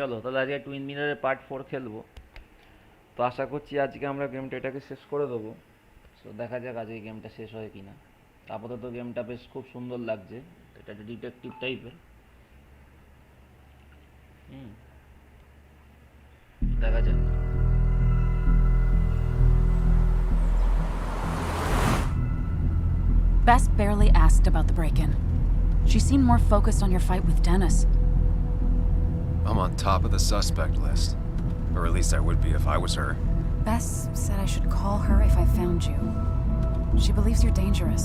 চলো তাহলে আজকে টুইন মিনারের পার্ট 4 খেলবো। তো আশা করছি আজকে আমরা গেমটা এটাকে শেষ করে দেবো। তো দেখা যাক আজকে গেমটা শেষ হয় কিনা। আপাতত গেমটা বেশ খুব সুন্দর লাগছে। এটা একটা ডিটেকটিভ টাইপের। হুম, দেখা যাক। Bess barely asked about the break-in. She seemed more focused on your fight with Dennis. I'm on top of the suspect list. Or at least I would be if I was her. Bess said I should call her if I found you. She believes you're dangerous.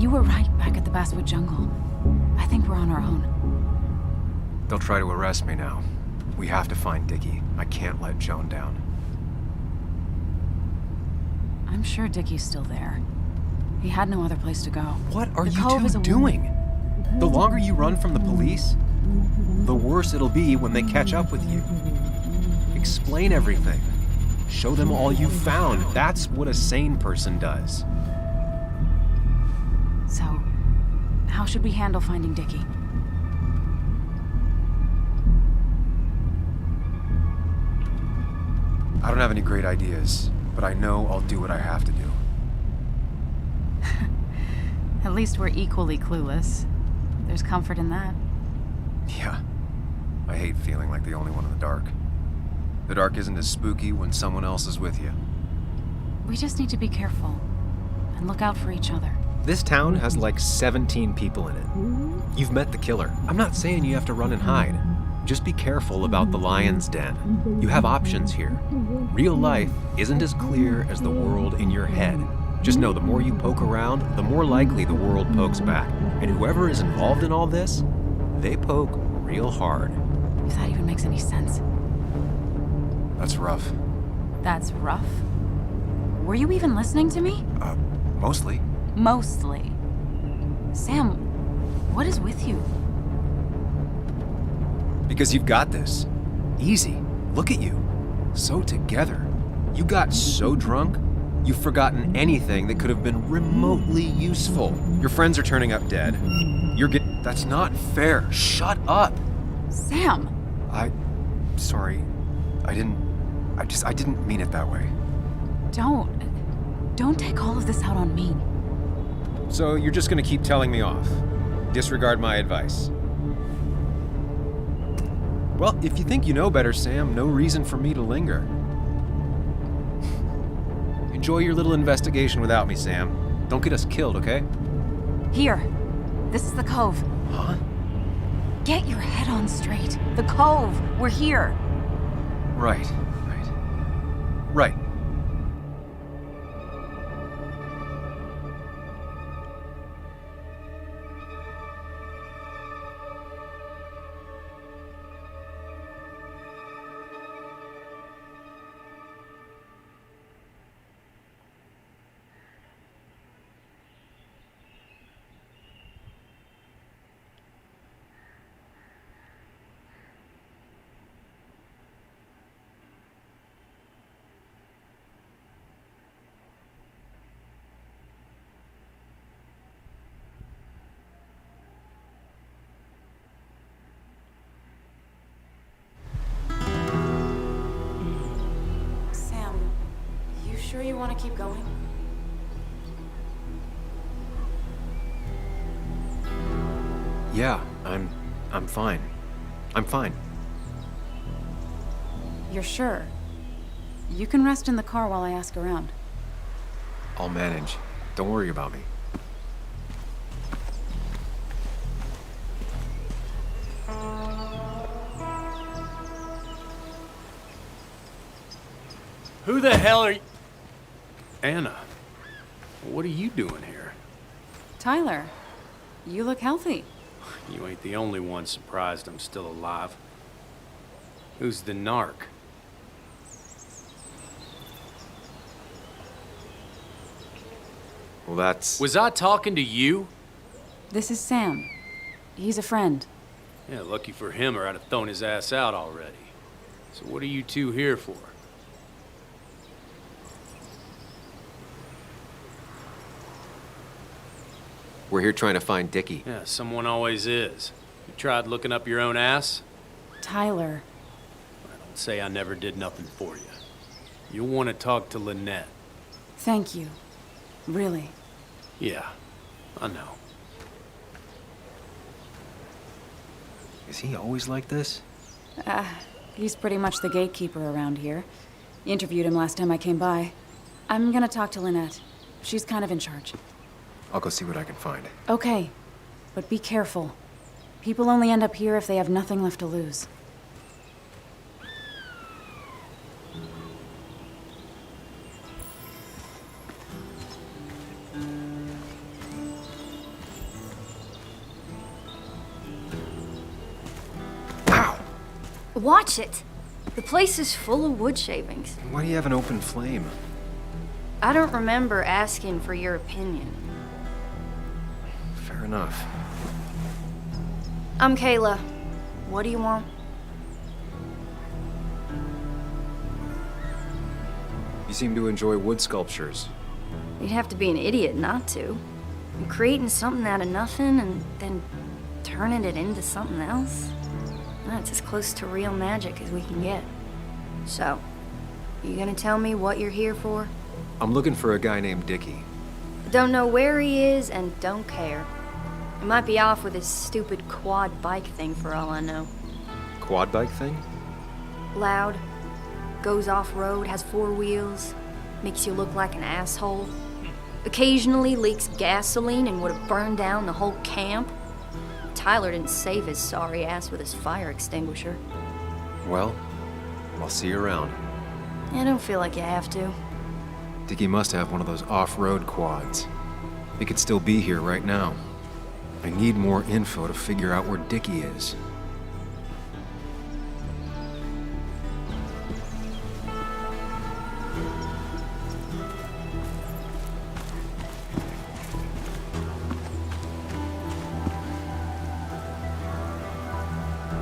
You were right back at the Basswood jungle. I think we're on our own. They'll try to arrest me now. We have to find Dickie. I can't let Joan down. I'm sure Dickie's still there. He had no other place to go. What are The you Cove is two a doing? The longer you run from the police, the worse it'll be when they catch up with you. Explain everything. Show them all you found. That's what a sane person does. So, how should we handle finding Dickie? I don't have any great ideas, but I know I'll do what I have to do. At least we're equally clueless. There's comfort in that. Yeah. I hate feeling like the only one in the dark. The dark isn't as spooky when someone else is with you. We just need to be careful and look out for each other. This town has like 17 people in it. You've met the killer. I'm not saying you have to run and hide. Just be careful about the lion's den. You have options here. Real life isn't as clear as the world in your head. Just know the more you poke around, the more likely the world pokes back. And whoever is involved in all this, they poke real hard. If that even makes any sense. That's rough. That's rough? Were you even listening to me? Mostly. Mostly. Sam, what is with you? Because you've got this. Easy. Look at you. So together. You got so drunk, you've forgotten anything that could have been remotely useful. Your friends are turning up dead. That's not fair. Shut up. Sam! Sorry. I didn't mean it that way. Don't take all of this out on me. So you're just gonna keep telling me off? Disregard my advice? Well, if you think you know better, Sam, no reason for me to linger. Enjoy your little investigation without me, Sam. Don't get us killed, okay? Here. This is the Cove. Huh? Get your head on straight. The Cove. We're here. Right. Right. Sam, you sure you want to keep going? Yeah, I'm fine. I'm fine. You're sure? You can rest in the car while I ask around. I'll manage. Don't worry about me. Who the hell are you? Anna, what are you doing here? Tyler, you look healthy. You ain't the only one surprised I'm still alive. Who's the narc? Well, that's... Was I talking to you? This is Sam. He's a friend. Yeah, lucky for him or I'd have thrown his ass out already. So what are you two here for? We're here trying to find Dickie. Yeah, someone always is. You tried looking up your own ass? Tyler, and say I never did nothing for you. You'll want to talk to Lynette. Thank you. Really. Yeah, I know. Is he always like this? He's pretty much the gatekeeper around here. Interviewed him last time I came by. I'm gonna talk to Lynette. She's kind of in charge. I'll go see what I can find. Okay, but be careful. People only end up here if they have nothing left to lose. Watch it! The place is full of wood shavings. Why do you have an open flame? I don't remember asking for your opinion. Fair enough. I'm Kayla. What do you want? You seem to enjoy wood sculptures. You'd have to be an idiot not to. And creating something out of nothing and then turning it into something else? That's as close to real magic as we can get. So, you gonna tell me what you're here for? I'm looking for a guy named Dickie. Don't know where he is and don't care. He might be off with his stupid quad bike thing for all I know. Quad bike thing? Loud, goes off-road, has 4 wheels, makes you look like an asshole. Occasionally leaks gasoline and would have burned down the whole camp. Tyler didn't save his sorry ass with his fire extinguisher. Well, I'll see you around. I don't feel like you have to. Dickie must have one of those off-road quads. He could still be here right now. I need more info to figure out where Dickie is.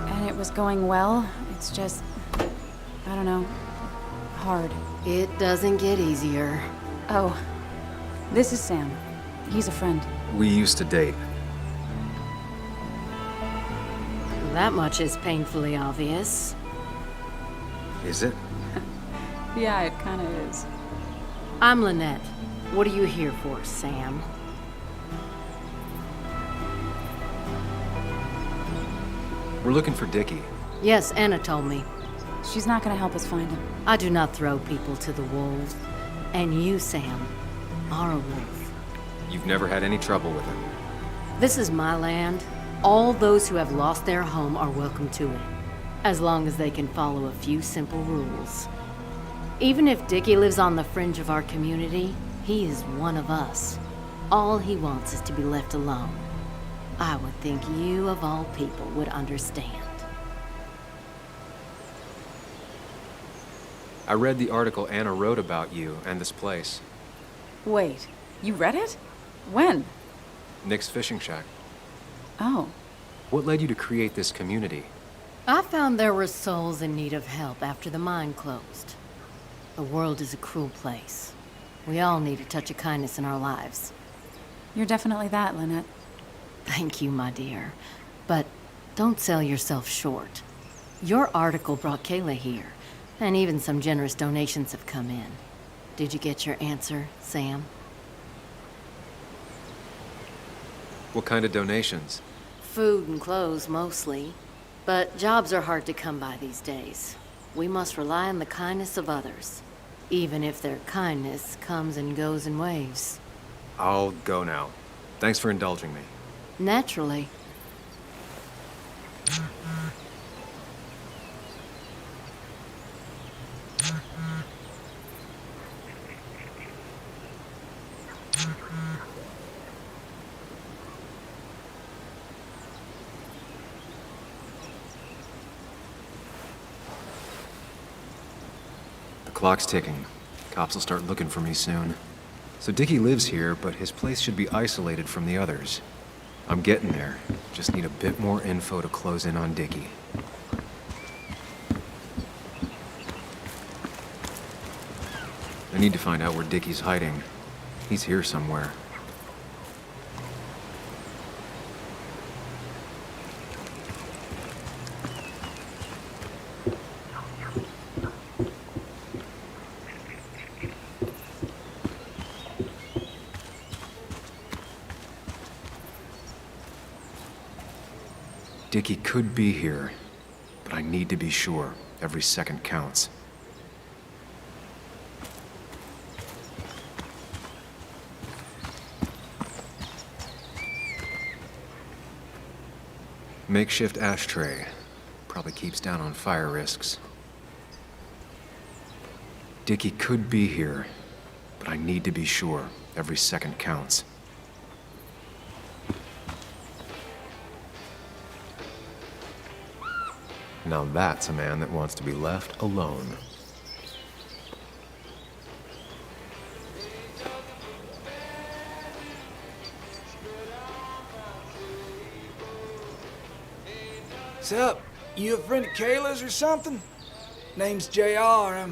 And it was going well. It's just, I don't know, hard. It doesn't get easier. Oh, this is Sam. He's a friend. We used to date. That much is painfully obvious. Is it? Yeah, it kind of is. I'm Lynette. What are you here for, Sam? We're looking for Dickie. Yes, Anna told me. She's not gonna help us find him. I do not throw people to the wolves. And you, Sam, are a wolf. You've never had any trouble with him. This is my land. All those who have lost their home are welcome to it, as long as they can follow a few simple rules. Even if Dickie lives on the fringe of our community, he is one of us. All he wants is to be left alone. I would think you, of all people, would understand. I read the article Anna wrote about you and this place. Wait, you read it? When? Nick's Fishing Shack. Oh. What led you to create this community? I found there were souls in need of help after the mine closed. The world is a cruel place. We all need a touch of kindness in our lives. You're definitely that, Lynette. Thank you, my dear. But don't sell yourself short. Your article brought Kayla here, and even some generous donations have come in. Did you get your answer, Sam? What kind of donations? Food and clothes, mostly. But jobs are hard to come by these days. We must rely on the kindness of others, even if their kindness comes and goes in waves. I'll go now. Thanks for indulging me. Naturally. The clock's ticking. Cops will start looking for me soon. So Dickie lives here, but his place should be isolated from the others. I'm getting there. Just need a bit more info to close in on Dickie. I need to find out where Dickie's hiding. He's here somewhere. Dickie could be here, but I need to be sure. Every second counts. Makeshift ashtray. Probably keeps down on fire risks. Dickie could be here, but I need to be sure. Every second counts. Now that's a man that wants to be left alone. What's up? You a friend of Kayla's or something? Name's JR,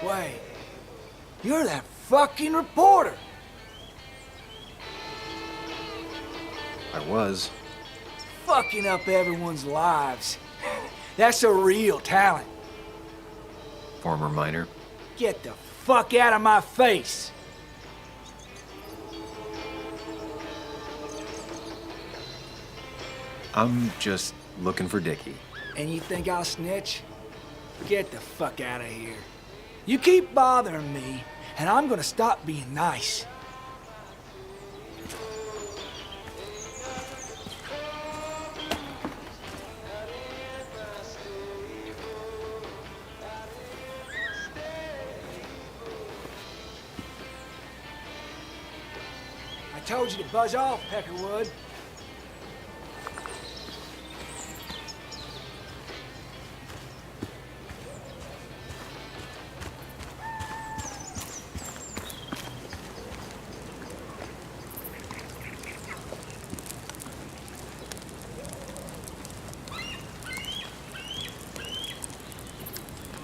Wait. You're that fucking reporter! I was. Fucking up everyone's lives. That's a real talent. Former miner. Get the fuck out of my face! I'm just looking for Dickie. And you think I'll snitch? Get the fuck out of here. You keep bothering me, and I'm gonna stop being nice. I told you to buzz off, Peckerwood.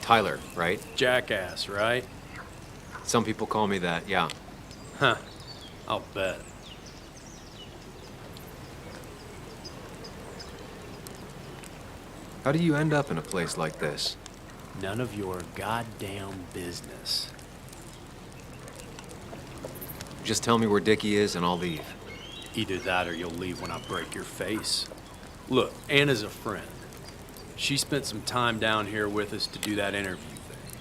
Tyler, right? Jackass, right? Some people call me that, yeah. Huh. I'll bet. How do you end up in a place like this? None of your goddamn business. Just tell me where Dickie is and I'll leave. Either that or you'll leave when I break your face. Look, Anna's a friend. She spent some time down here with us to do that interview thing.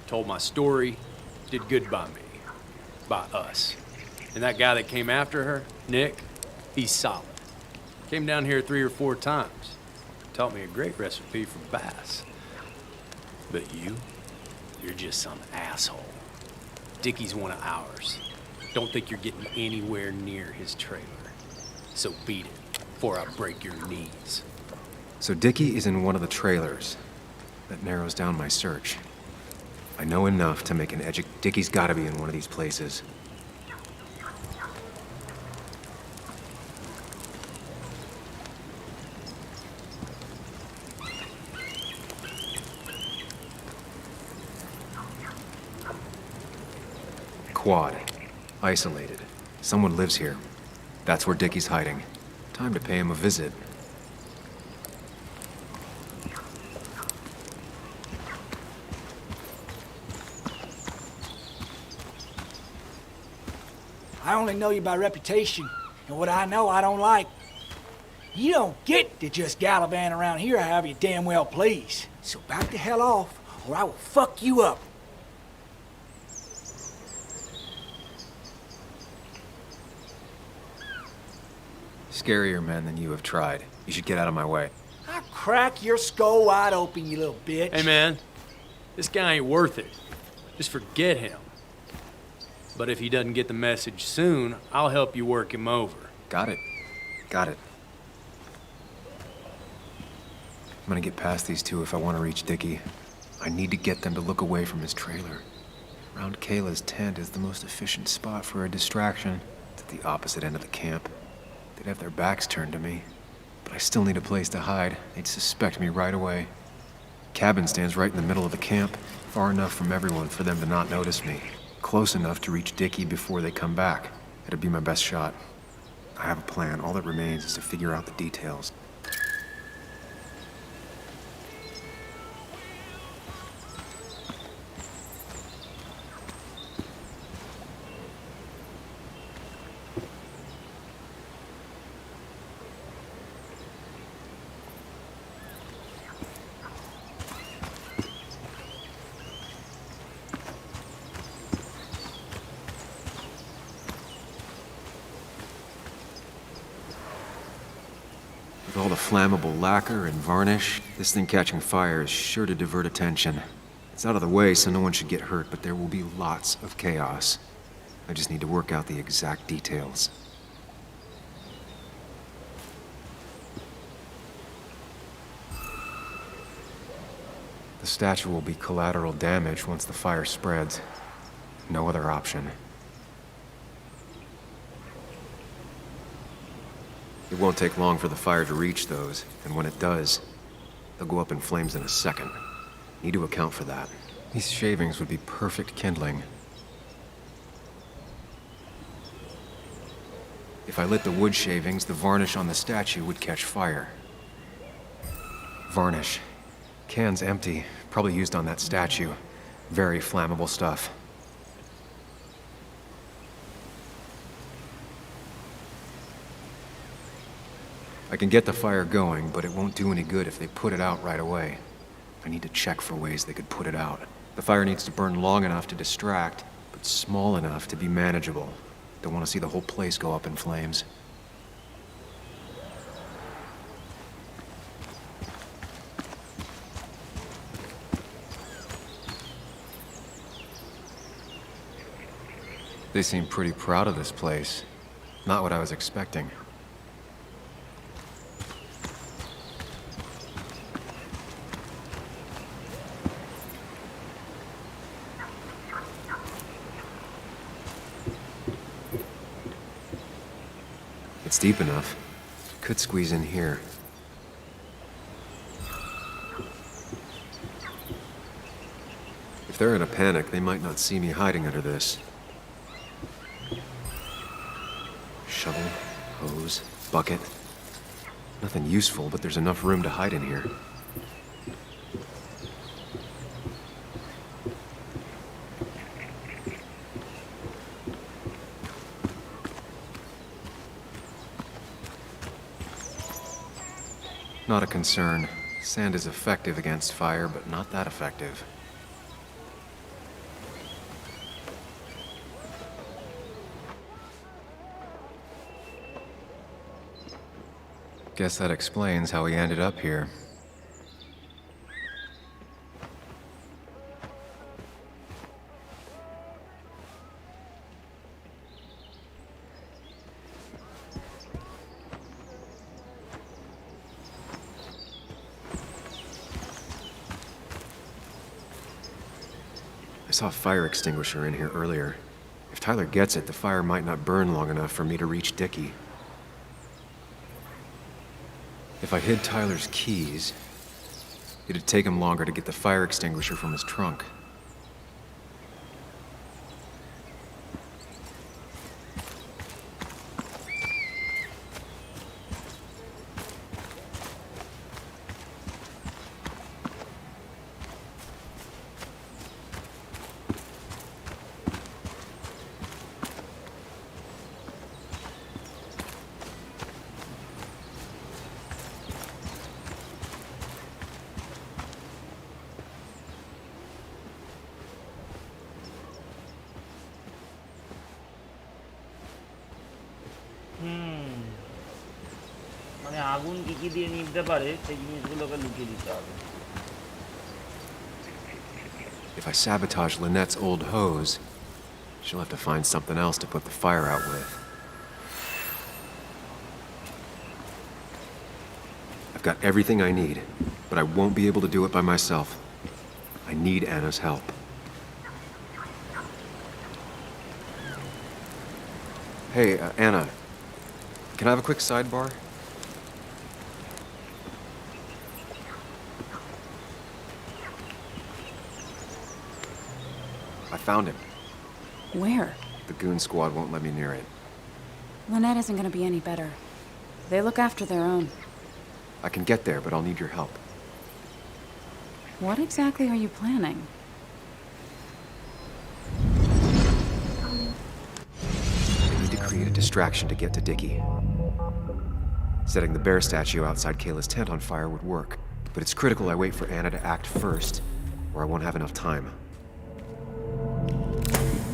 Told my story, did good by me. By us. And that guy that came after her, Nick, he's solid. Came down here 3 or 4 times. Taught me a great recipe for bass. But you're just some asshole. Dickie's one of ours. Don't think you're getting anywhere near his trailer. So beat it, before I break your knees. So Dickie is in one of the trailers. That narrows down my search. I know enough to make an edge. Dickie's gotta be in one of these places. Quad. Isolated. Someone lives here. That's where Dickie's hiding. Time to pay him a visit. I only know you by reputation, and what I know I don't like. You don't get to just gallivant around here however you damn well please. So back the hell off, or I will fuck you up. Scarier men than you have tried. You should get out of my way. I'll crack your skull wide open, you little bitch. Hey man, this guy ain't worth it. Just forget him. But if he doesn't get the message soon, I'll help you work him over. Got it. Got it. I'm gonna get past these two if I want to reach Dickie. I need to get them to look away from his trailer. Around Kayla's tent is the most efficient spot for a distraction. It's at the opposite end of the camp. They'd have their backs turned to me. But I still need a place to hide. They'd suspect me right away. Cabin stands right in the middle of the camp, far enough from everyone for them to not notice me. Close enough to reach Dickie before they come back. It'd be my best shot. I have a plan. All that remains is to figure out the details. With all the flammable lacquer and varnish, this thing catching fire is sure to divert attention. It's out of the way, so no one should get hurt, but there will be lots of chaos. I just need to work out the exact details. The statue will be collateral damage once the fire spreads. No other option. It won't take long for the fire to reach those, and when it does, they'll go up in flames in a second. Need to account for that. These shavings would be perfect kindling. If I lit the wood shavings, the varnish on the statue would catch fire. Varnish. Can's empty. Probably used on that statue. Very flammable stuff. I can get the fire going, but it won't do any good if they put it out right away. I need to check for ways they could put it out. The fire needs to burn long enough to distract, but small enough to be manageable. Don't want to see the whole place go up in flames. They seem pretty proud of this place. Not what I was expecting. It's deep enough. Could squeeze in here. If they're in a panic, they might not see me hiding under this. Shovel, hose, bucket. Nothing useful, but there's enough room to hide in here. Not a concern. Sand is effective against fire, but not that effective. Guess that explains how he ended up here. I saw a fire extinguisher in here earlier. If Tyler gets it, the fire might not burn long enough for me to reach Dickie. If I hid Tyler's keys, it'd take him longer to get the fire extinguisher from his trunk. মানে আগুন কি কি দিয়ে নিভতে পারে সেই জিনিসগুলোকে লুকিয়ে দিতে হবে। If I sabotage Lynette's old hose, she'll have to find something else to put the fire out with. I've got everything I need, but I won't be able to do it by myself. I need Anna's help. Hey, Anna, can I have a quick sidebar? I found him. Where? The goon squad won't let me near it. Lynette isn't gonna be any better. They look after their own. I can get there, but I'll need your help. What exactly are you planning? I need to create a distraction to get to Dickie. Setting the bear statue outside Kayla's tent on fire would work, but it's critical I wait for Anna to act first, or I won't have enough time.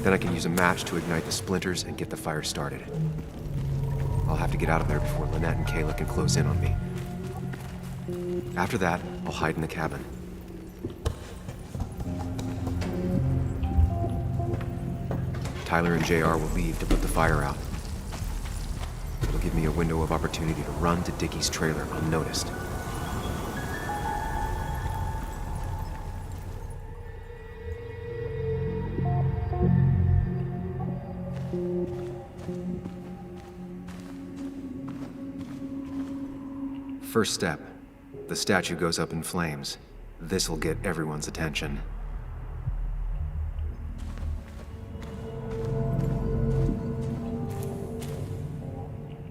Then I can use a match to ignite the splinters and get the fire started. I'll have to get out of there before Lynette and Kayla can close in on me. After that, I'll hide in the cabin. Tyler and JR will leave to put the fire out. It'll give me a window of opportunity to run to Dickie's trailer unnoticed. First step. The statue goes up in flames. This'll get everyone's attention.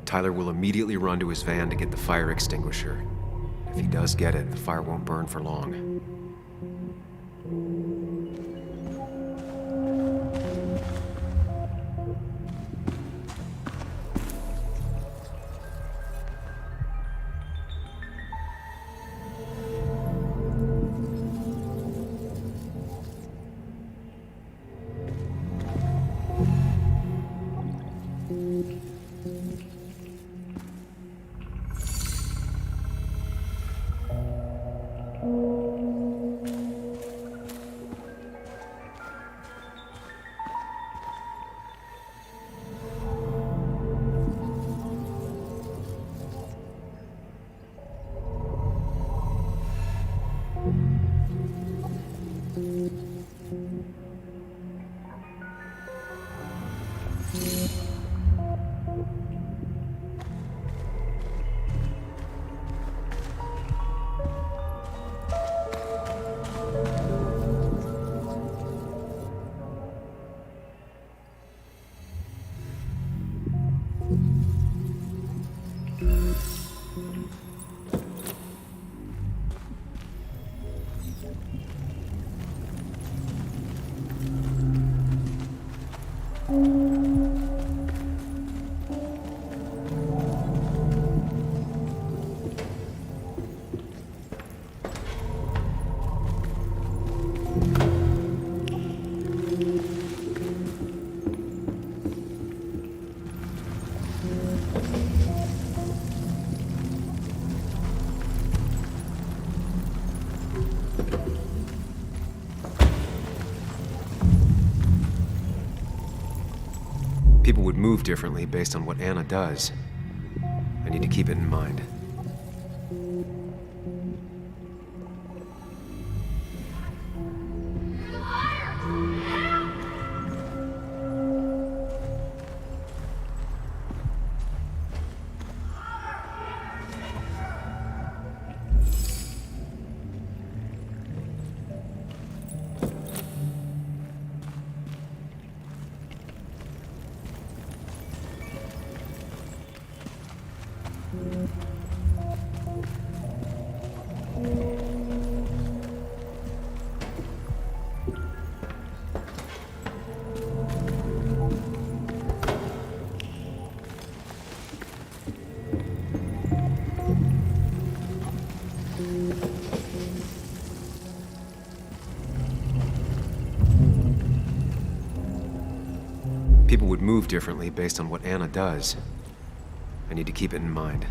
Tyler will immediately run to his van to get the fire extinguisher. If he does get it, the fire won't burn for long. People would move differently based on what Anna does. I need to keep it in mind. People would move differently based on what Anna does. I need to keep it in mind.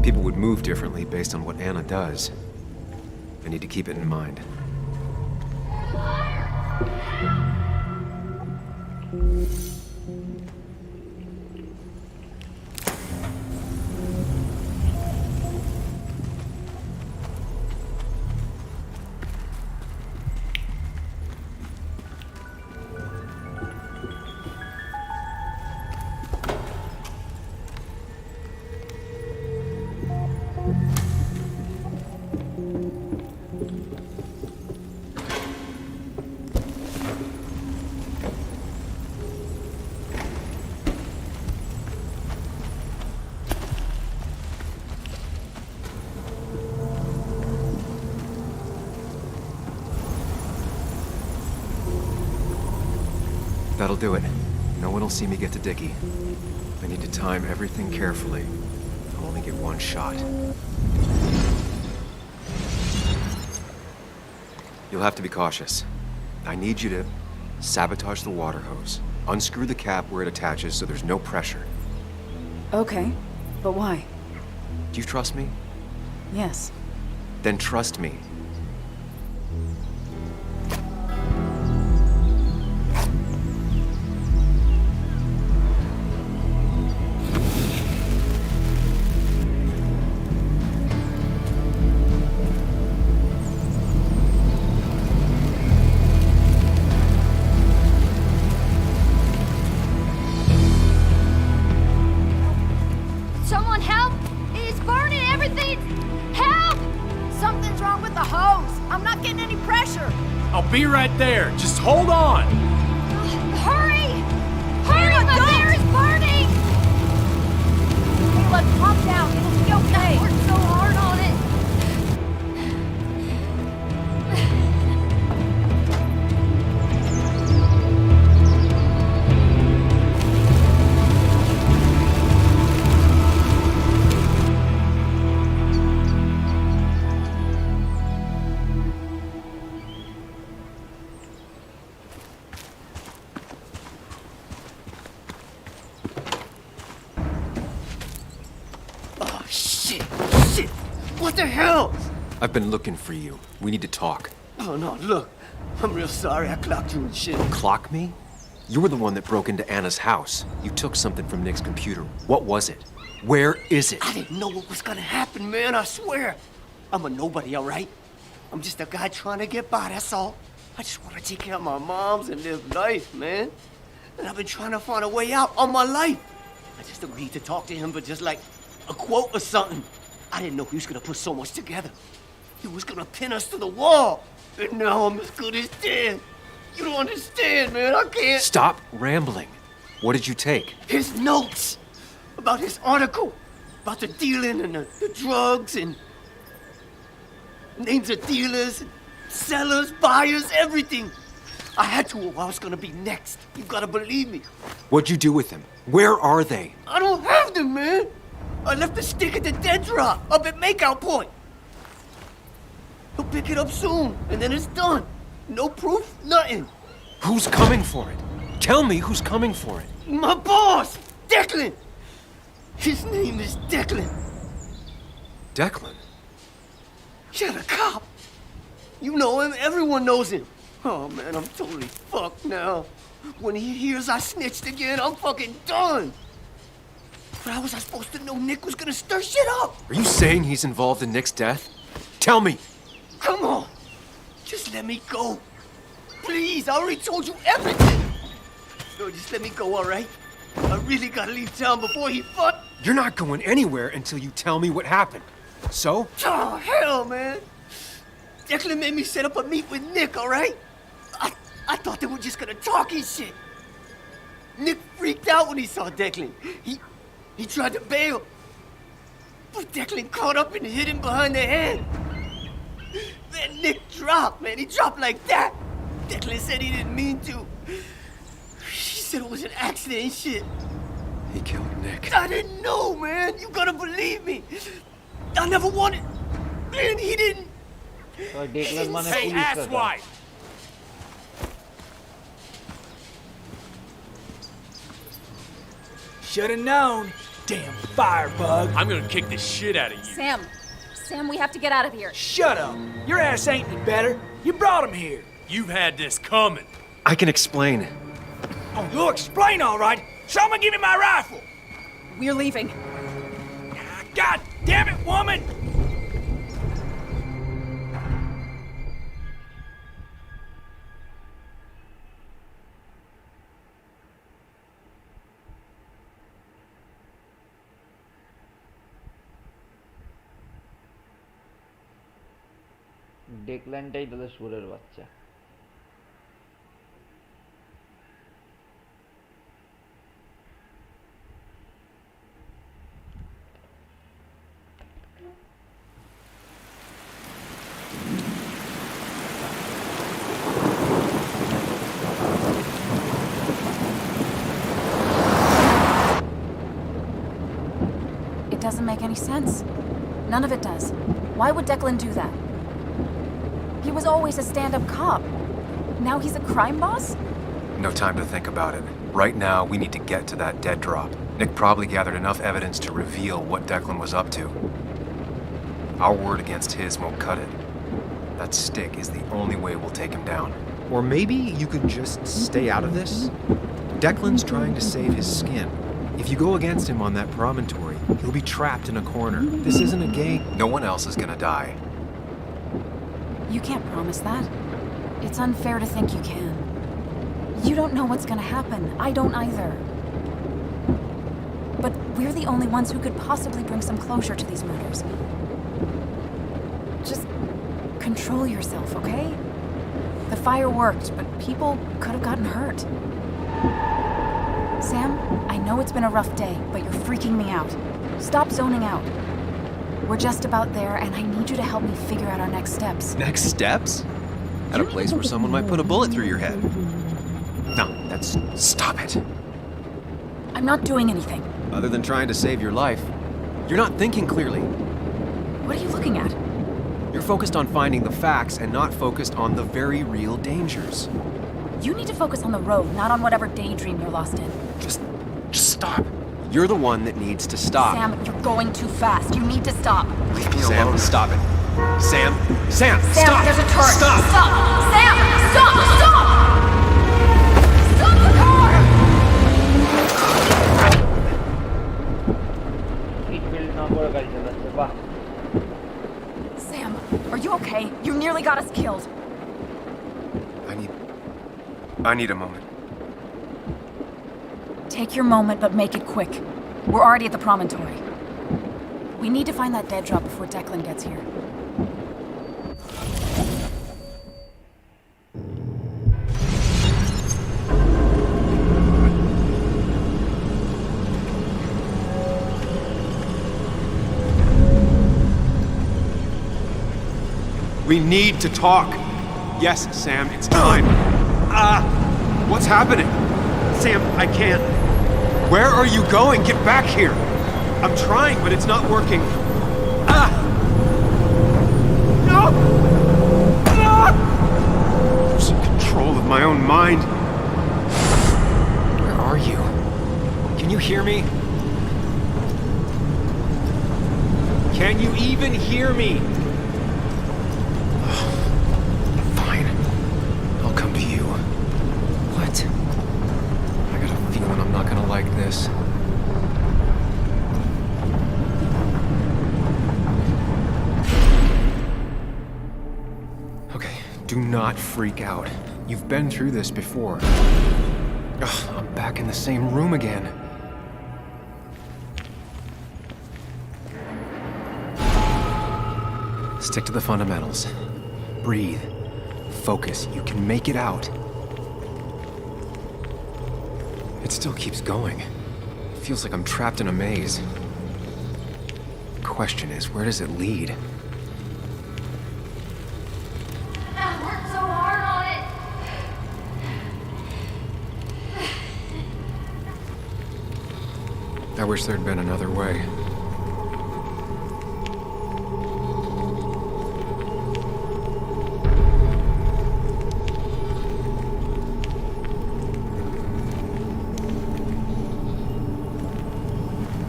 People would move differently based on what Anna does. I need to keep it in mind. That'll do it. No one will see me get to Dickie. I need to time everything carefully. I'll only get one shot. You'll have to be cautious. I need you to sabotage the water hose. Unscrew the cap where it attaches so there's no pressure. Okay, but why? Do you trust me? Yes. Then trust me. Someone help! It's burning everything! Help! Something's wrong with the hose. I'm not getting any pressure. I'll be right there. Just hold on. Hurry! Hurry! My bear is burning! Caleb, calm down. It'll be okay. I worked so hard on it. Oh, shit! Shit! What the hell? I've been looking for you. We need to talk. Oh, no, look. I'm real sorry I clocked you and shit. Clock me? You were the one that broke into Anna's house. You took something from Nick's computer. What was it? Where is it? I didn't know what was gonna happen, man, I swear. I'm a nobody, all right? I'm just a guy trying to get by, that's all. I just want to take care of my moms and live life, man. And I've been trying to find a way out all my life. I just agreed to talk to him for just like a quote or something. I didn't know he was gonna put so much together. He was gonna pin us to the wall. And now I'm as good as dead. You don't understand, man, I can't. Stop rambling. What did you take? His notes about his article, about the dealing and the drugs and names of dealers, and sellers, buyers, everything. I had to or I was gonna be next. You gotta believe me. What'd you do with them? Where are they? I don't have them, man. I left the stick at the dead drop up at Makeout Point. He'll pick it up soon, and then it's done. No proof, nothing. Who's coming for it? Tell me who's coming for it. My boss, Declan. His name is Declan. Declan? You're the cop. You know him, everyone knows him. Oh man, I'm totally fucked now. When he hears I snitched again, I'm fucking done. But how was I supposed to know Nick was gonna stir shit up? Are you saying he's involved in Nick's death? Tell me! Come on. Just let me go. Please, I already told you everything. No, just let me go, all right? I really gotta leave town before he fuck. You're not going anywhere until you tell me what happened. So? Oh, hell, man. Declan made me set up a meet with Nick, all right? I thought they were just gonna talk and shit. Nick freaked out when he saw Declan. He tried to bail. But Declan caught up and hit him behind the head. Then Nick dropped, man. He dropped like that. Declan said he didn't mean to. He said it was an accident and shit. He killed Nick. I didn't know, man. You gotta believe me. I never wanted. Man, he didn't. Declan মানে Hey, police asswipe! Should've known. Damn firebug. I'm gonna kick the shit out of you. Sam, we have to get out of here. Shut up. Your ass ain't any better. You brought him here. You've had this coming. I can explain. Oh, you'll explain all right. Someone give me my rifle. We're leaving. God damn it, woman! ডেকল্যান্ডটাই তাহলে সুরের বাচ্চা। make any sense. None of it does. Why would Declan do that? He was always a stand-up cop. Now he's a crime boss? No time to think about it. Right now, we need to get to that dead drop. Nick probably gathered enough evidence to reveal what Declan was up to. Our word against his won't cut it. That stick is the only way we'll take him down. Or maybe you could just stay out of this? Declan's trying to save his skin. If you go against him on that promontory, he'll be trapped in a corner. This isn't a game. No one else is gonna die. You can't promise that. It's unfair to think you can. You don't know what's gonna happen. I don't either. But we're the only ones who could possibly bring some closure to these murders. Just control yourself, okay? The fire worked, but people could have gotten hurt. Sam, I know it's been a rough day, but you're freaking me out. Stop zoning out. We're just about there, and I need you to help me figure out our next steps. Next steps? At a place where someone might put a bullet through your head. No, that's... Stop it. I'm not doing anything. Other than trying to save your life, you're not thinking clearly. What are you looking at? You're focused on finding the facts and not focused on the very real dangers. You need to focus on the road, not on whatever daydream you're lost in. Just stop. You're the one that needs to stop. Sam, you're going too fast. You need to stop. Leave me alone. Stop it. Sam, Sam, stop. there's a turret. Stop. Stop. Sam, stop. Stop. Stop the car. Sam, are you okay? You nearly got us killed. I need a moment. Take your moment, but make it quick. We're already at the promontory. We need to find that dead drop before Declan gets here. We need to talk. Yes, Sam, it's time. What's happening? Sam, I can't. Where are you going? Get back here. I'm trying, but it's not working. No! I'm losing control of my own mind. Where are you? Can you hear me? Can you even hear me? Fine. I'll come to you. What? I got a feeling I'm not gonna like this. Okay, do not freak out. You've been through this before. Ugh, I'm back in the same room again. Stick to the fundamentals. Breathe. Focus. You can make it out. It still keeps going. It feels like I'm trapped in a maze. The question is, where does it lead? I worked so hard on it. I wish there'd been another way.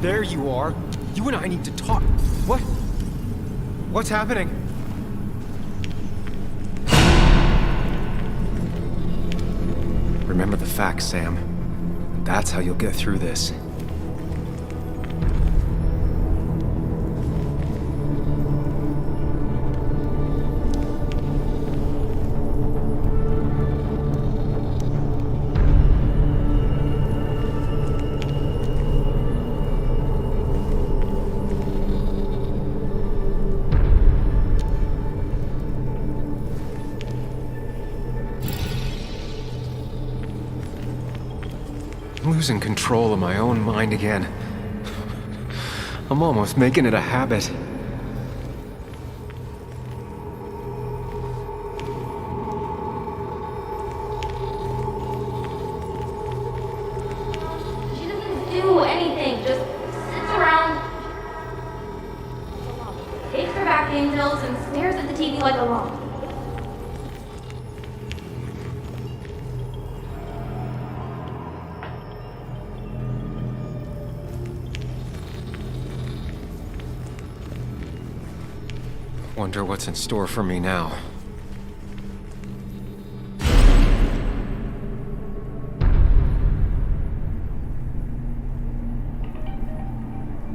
There you are. You and I need to talk. What? What's happening? Remember the facts, Sam. That's how you'll get through this. I'm losing control of my own mind again. I'm almost making it a habit. She doesn't do anything, just sits around angels and stares at the TV like a lump. Wonder what's in store for me now.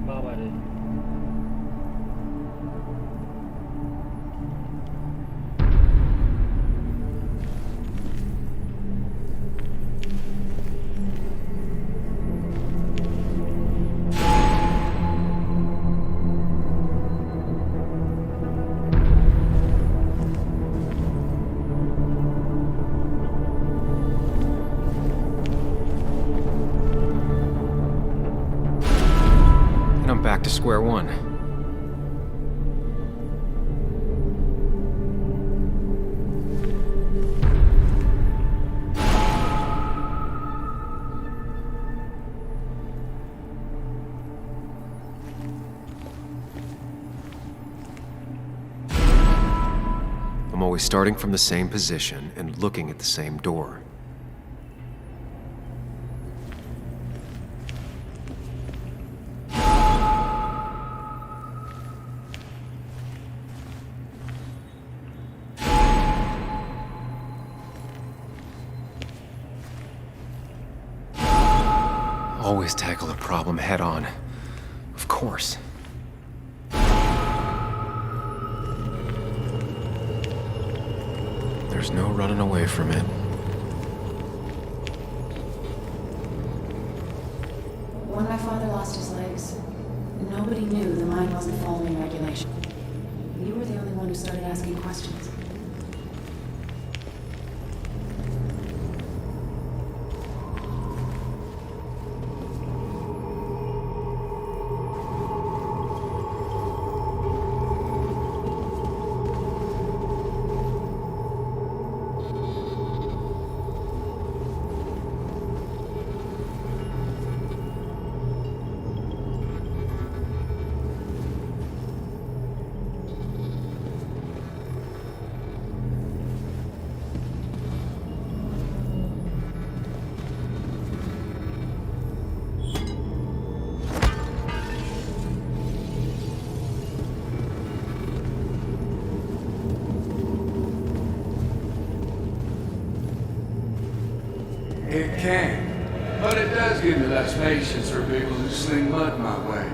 বাবারে I'm back to square one. I'm always starting from the same position and looking at the same door. Always tackle a problem head on. Of course. There's no running away from it. When my father lost his legs, nobody knew the mine wasn't following regulation. You were the only one who started asking questions. It can, but it does give me less patience for people who sling mud my way.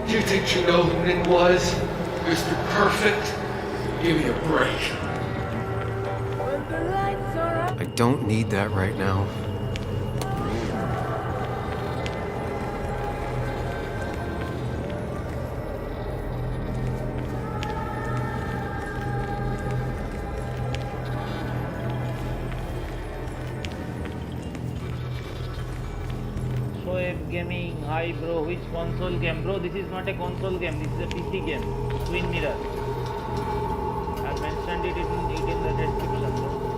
You think you know who Nick was? Mr. Perfect? Give me a break. I don't need that right now. Gaming, hi bro, which console game? Bro, this is not a console game, this is a PC game, Twin Mirror. I've mentioned it in the description, bro.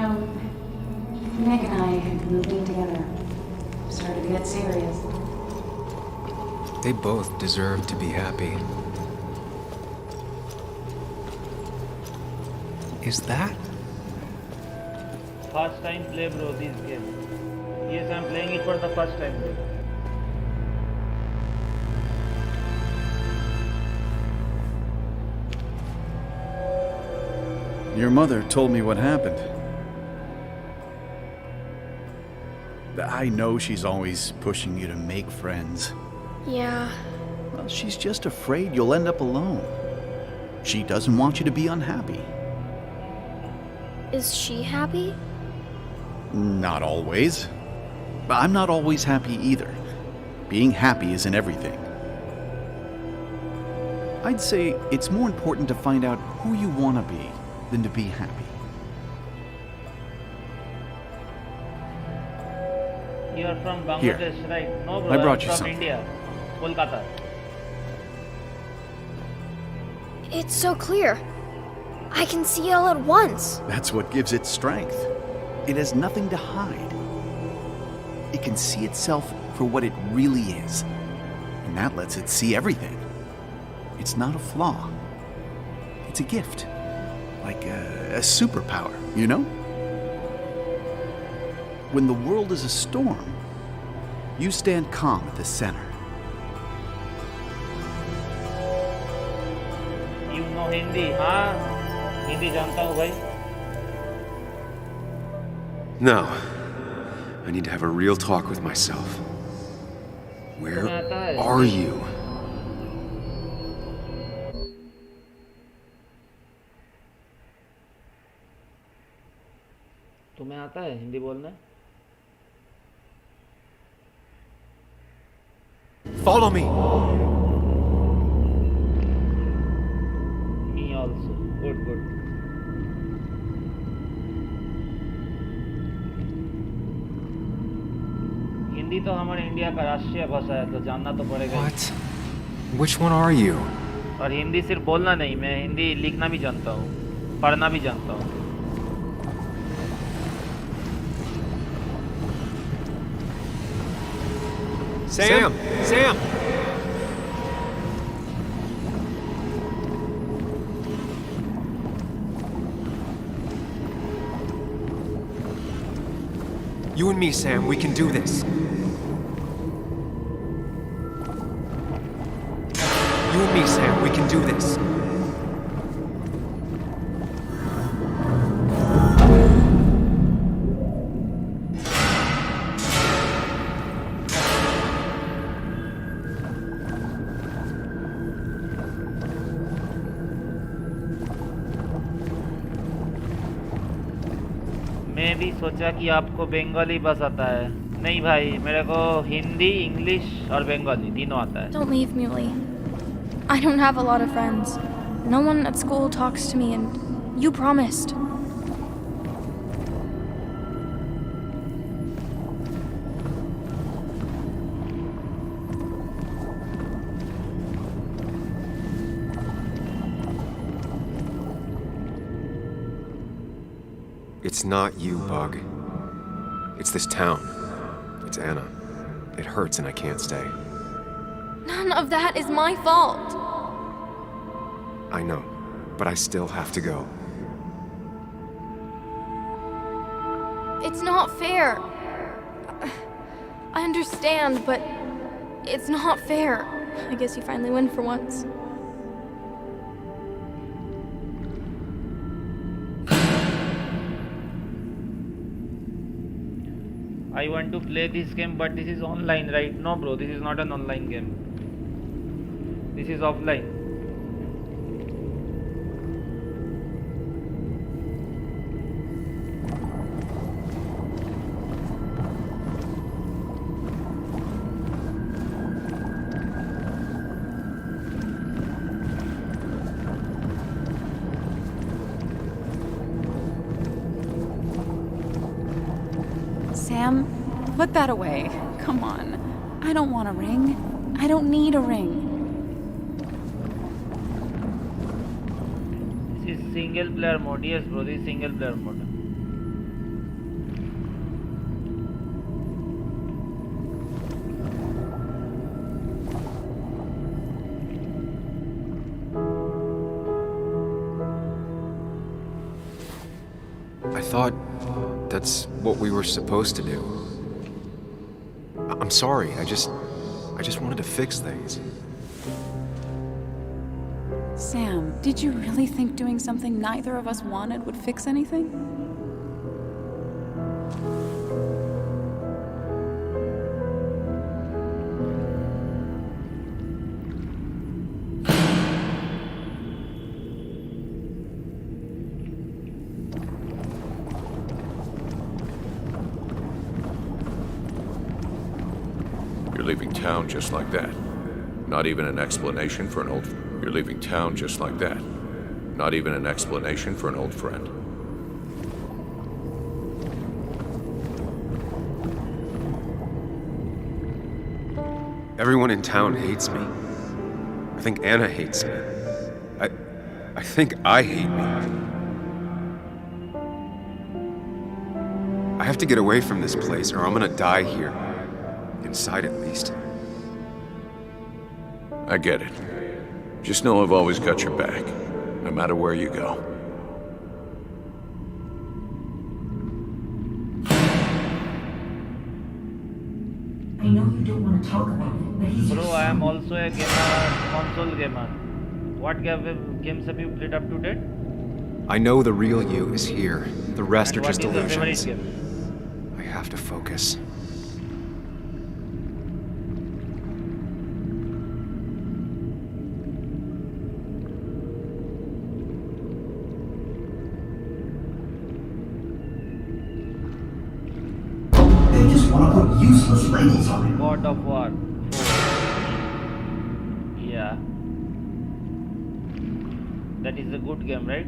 know, Nick and I had moved in together. Started to get serious. They both deserve to be happy. Is that? First time play, bro, this game. Yes, I'm playing it for the first time, bro. Your mother told me what happened. I know she's always pushing you to make friends. Yeah. Well, she's just afraid you'll end up alone. She doesn't want you to be unhappy. Is she happy? Not always. But I'm not always happy either. Being happy isn't everything. I'd say it's more important to find out who you want to be than to be happy. You are from Here. Bangladesh, right? No, bro, I brought I'm you from something. India, Kolkata. It's so clear. I can see it all at once. That's what gives it strength. It has nothing to hide. It can see itself for what it really is. And that lets it see everything. It's not a flaw. It's a gift. Like a superpower, you know? When the world is a storm, you stand calm at the center. You know Hindi, हाँ? हिंदी जानता हूँ भाई. No. I need to have a real talk with myself. Where तुम्हें आता है? are you? तुम्हें आता है हिंदी बोलना? Follow me! Me also. Good, good. Hindi तो हमारे इंडिया का राष्ट्रीय भाषा है, तो जानना तो पड़ेगा. What? Which one are you? और हिंदी सिर्फ बोलना नहीं, मैं हिंदी लिखना भी जानता हूँ, पढ़ना भी जानता हूँ. Sam! Sam! You and me, Sam, we can do this. You and me, Sam, we can do this. मैं भी सोचा कि आपको बंगाली बस आता है. नहीं भाई, मेरे को हिंदी, इंग्लिश और बंगाली तीनों आता है. Don't leave me, Lee. I don't have a lot of friends. No one at school talks to me, and you promised. It's not you, Bug. It's this town. It's Anna. It hurts and I can't stay. None of that is my fault. I know, but I still have to go. It's not fair. I understand, but it's not fair. I guess you finally win for once. I want to play this game, but this is online, right? No, bro, this is not an online game. This is offline. Sam, put that away. Come on. I don't want a ring. I don't need a ring. This is single player mode. Yes, bro, this is single player mode. thought that's what we were supposed to do. I'm sorry, I just wanted to fix things. Sam, did you really think doing something neither of us wanted would fix anything? You're leaving town just like that. Not even an explanation for an old... You're leaving town just like that. Not even an explanation for an old friend. Everyone in town hates me. I think Anna hates me. I think I hate me. I have to get away from this place or I'm gonna die here. Inside at least. I get it. Just know I've always got your back, no matter where you go. I know you don't want to talk about it, but he's Bro, I am also a gamer, console gamer. What games have you played up to date? I know the real you is here. The rest And are just what is your illusions. favorite game? I have to focus. They just want to put useless labels on it. God of War. Yeah. That is a good game, right?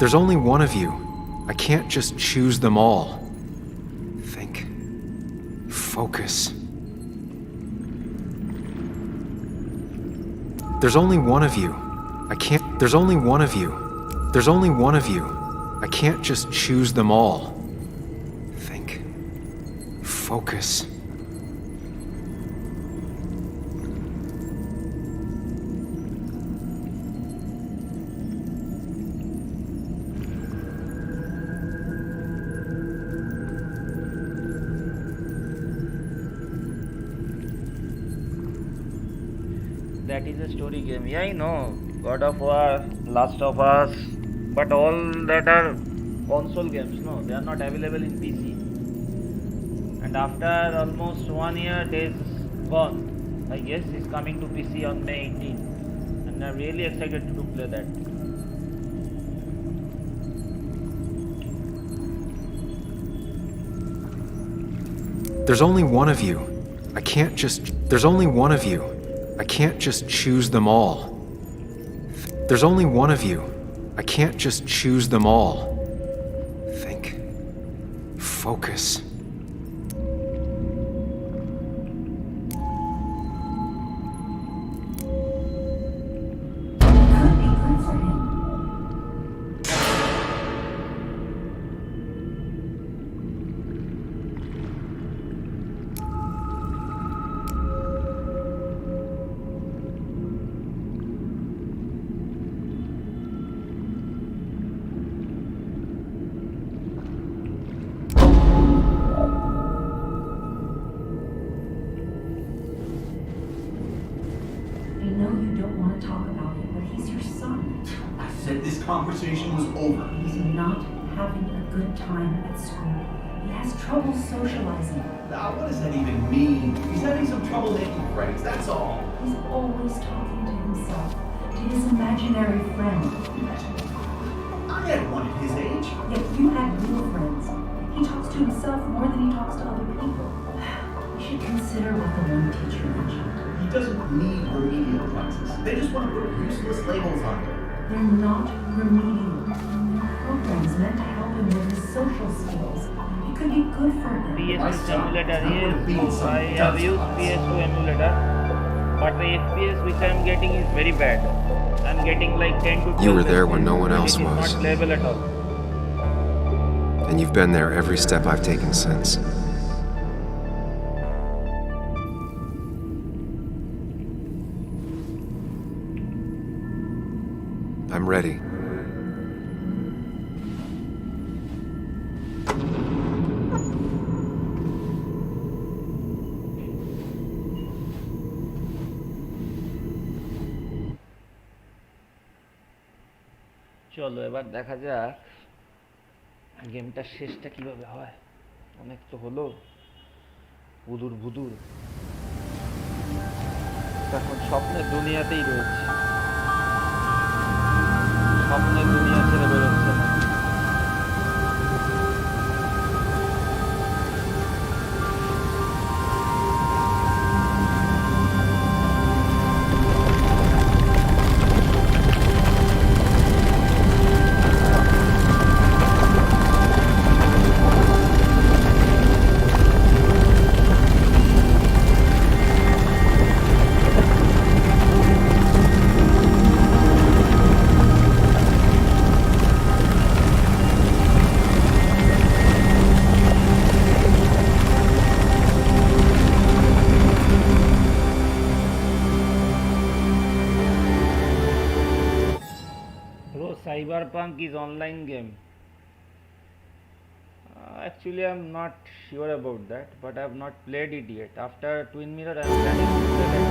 There's only one of you. I can't just choose them all. Think. Focus. There's only one of you. I can't. There's only one of you. There's only one of you. I can't just choose them all. Think. Focus. That is a story game. Yeah, I know. God of War, Last of Us, but all that are console games. No, they are not available in PC. And after almost 1 year, Days Gone, I guess, is coming to PC on May 18. And I'm really excited to play that. There's only one of you. I can't just. There's only one of you. I can't just choose them all. There's only one of you. I can't just choose them all. Think. Focus. I know you don't want to talk about it, but he's your son. I said this conversation was over. He's not having a good time at school. He has trouble socializing. Now, what does that even mean? He's having some trouble making friends, that's all. He's always talking to himself, to his imaginary friend. I had one at his age. Yet you had real friends. He talks to himself more than he talks to other people. You should consider what the one teacher mentioned. He doesn't need remedial classes. They just want to put useless labels on him. They're not remedial. They're programs meant to help him with his social skills. It could be good for him. PSU emulator, yes. I have used PSU emulator, but the FPS which I am getting is very bad. I'm getting like 10 to 12. You were there when no one else It is was. not playable at all. And you've been there every step I've taken since. I'm ready. চলো এবার দেখা যাক গেমটার শেষটা কিভাবে হয়। অনেক তো হলো বুদুর বুদুর, এখন স্বপ্নের দুনিয়াতেই রয়েছে, স্বপ্নের দুনিয়া ছেড়ে বেরোচ্ছে না। Cyberpunk is online game. Actually, I'm not sure about that, but I have not played it yet. After Twin Mirror, I am planning to play that.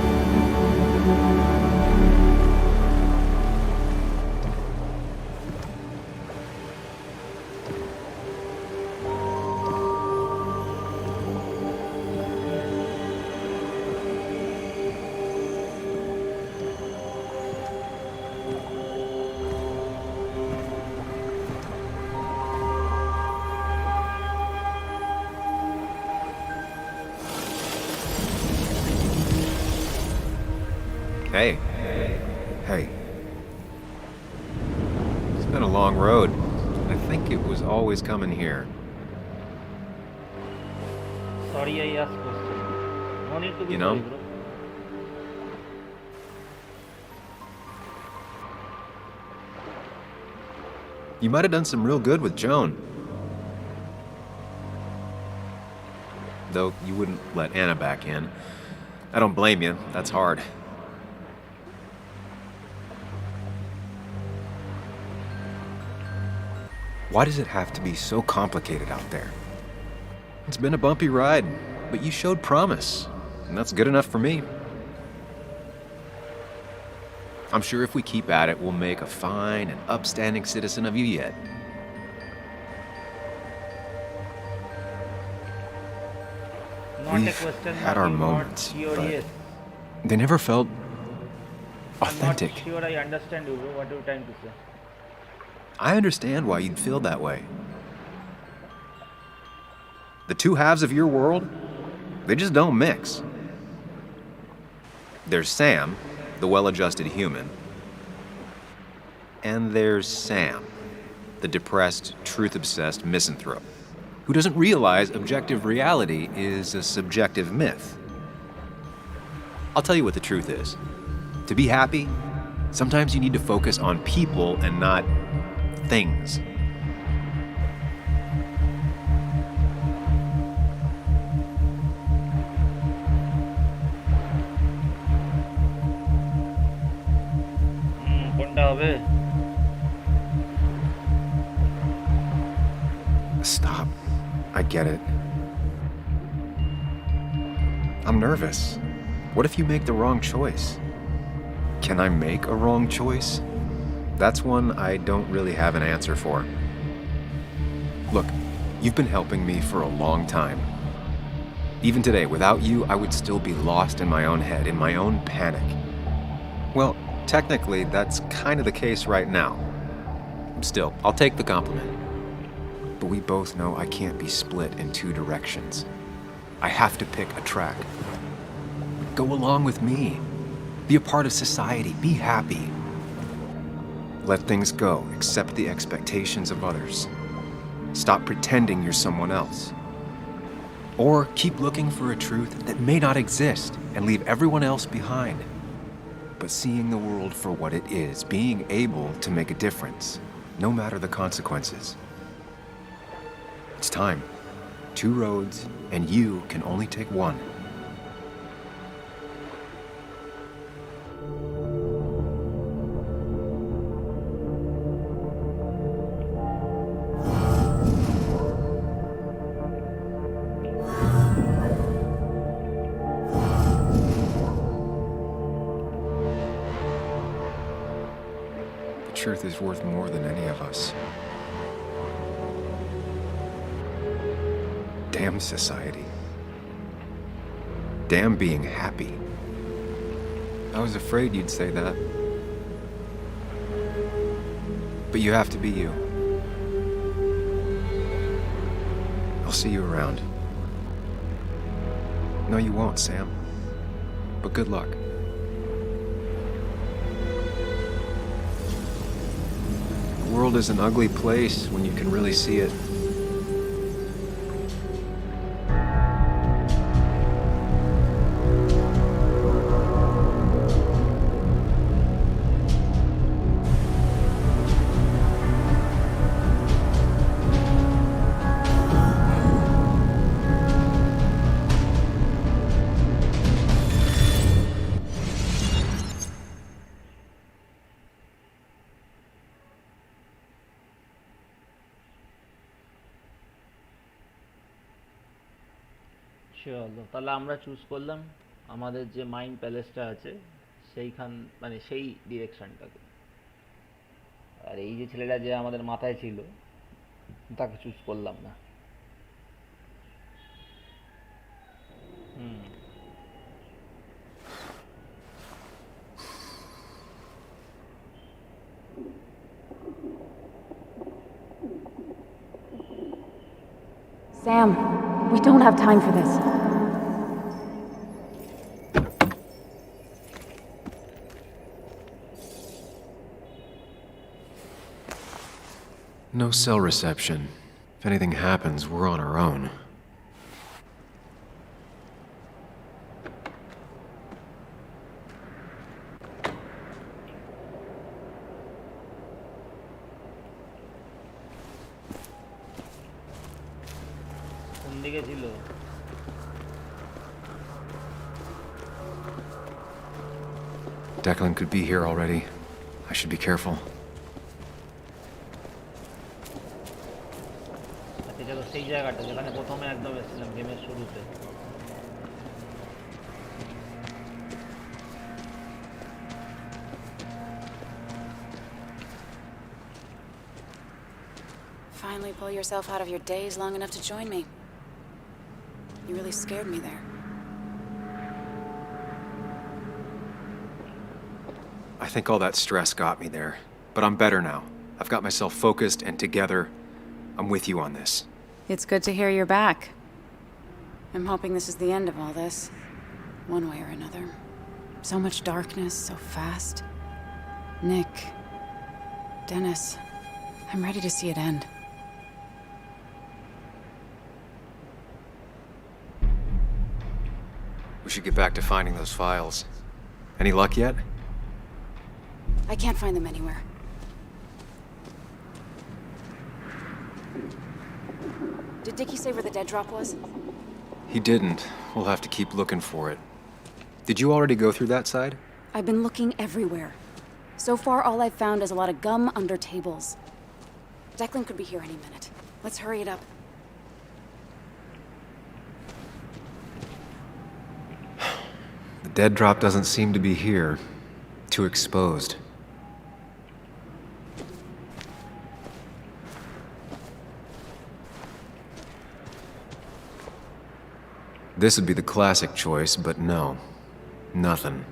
Hey. Hey. It's been a long road. I think it was always coming here. Sorry, I asked question. No need to be You know? sorry, bro. You might have done some real good with Joan. Though you wouldn't let Anna back in. I don't blame you. That's hard. Why does it have to be so complicated out there? It's been a bumpy ride, but you showed promise, and that's good enough for me. I'm sure if we keep at it, we'll make a fine and upstanding citizen of you yet. Not We've a question had our mark, not moments, sure, but yes. they never felt I'm authentic. not sure I understand you, bro. What are you trying to say? I understand why you'd feel that way. The two halves of your world, they just don't mix. There's Sam, the well-adjusted human, and there's Sam, the depressed, truth-obsessed misanthrope, who doesn't realize objective reality is a subjective myth. I'll tell you what the truth is. To be happy, sometimes you need to focus on people and not things. কোনটা হবে? Stop. I get it. I'm nervous. What if you make the wrong choice? Can I make a wrong choice? That's one I don't really have an answer for. Look, you've been helping me for a long time. Even today, without you, I would still be lost in my own head, in my own panic. Well, technically, that's kind of the case right now. Still, I'll take the compliment. But we both know I can't be split in two directions. I have to pick a track. Go along with me. Be a part of society. Be happy. Let things go. Accept the expectations of others. Stop pretending you're someone else. Or keep looking for a truth that may not exist and leave everyone else behind. But seeing the world for what it is, being able to make a difference, no matter the consequences. It's time. Two roads, and you can only take one. Truth is worth more than any of us. Damn society. Damn being happy. I was afraid you'd say that. But you have to be you. I'll see you around. No, you won't, Sam. But good luck. The world is an ugly place when you can really see it. চলো তাহলে আমরা choose করলাম আমাদের যে mind প্যালেসটা আছে সেইখান মানে সেই ডিরেকশনটাকে, আর এই যে ছেলেটা যে আমাদের মাথায় ছিল তাকে চুজ করলাম না। Sam, we don't have time for this. No cell reception. If anything happens, we're on our own. কোন দিকে ছিল? Declan could be here already. I should be careful. চলো সেই জায়গাটা যেখানে প্রথমে একদম এসেছিলাম গেমের শুরুতে। Finally pull yourself out of your daze long enough to join me. You really scared me there. I think all that stress got me there, but I'm better now. I've got myself focused and together. I'm with you on this. It's good to hear you're back. I'm hoping this is the end of all this, one way or another. So much darkness, so fast. Nick, Dennis, I'm ready to see it end. We should get back to finding those files. Any luck yet? I can't find them anywhere. Did Dickie say where the dead drop was? He didn't. We'll have to keep looking for it. Did you already go through that side? I've been looking everywhere. So far, all I've found is a lot of gum under tables. Declan could be here any minute. Let's hurry it up. The dead drop doesn't seem to be here. Too exposed. This would be the classic choice, but no. Nothing.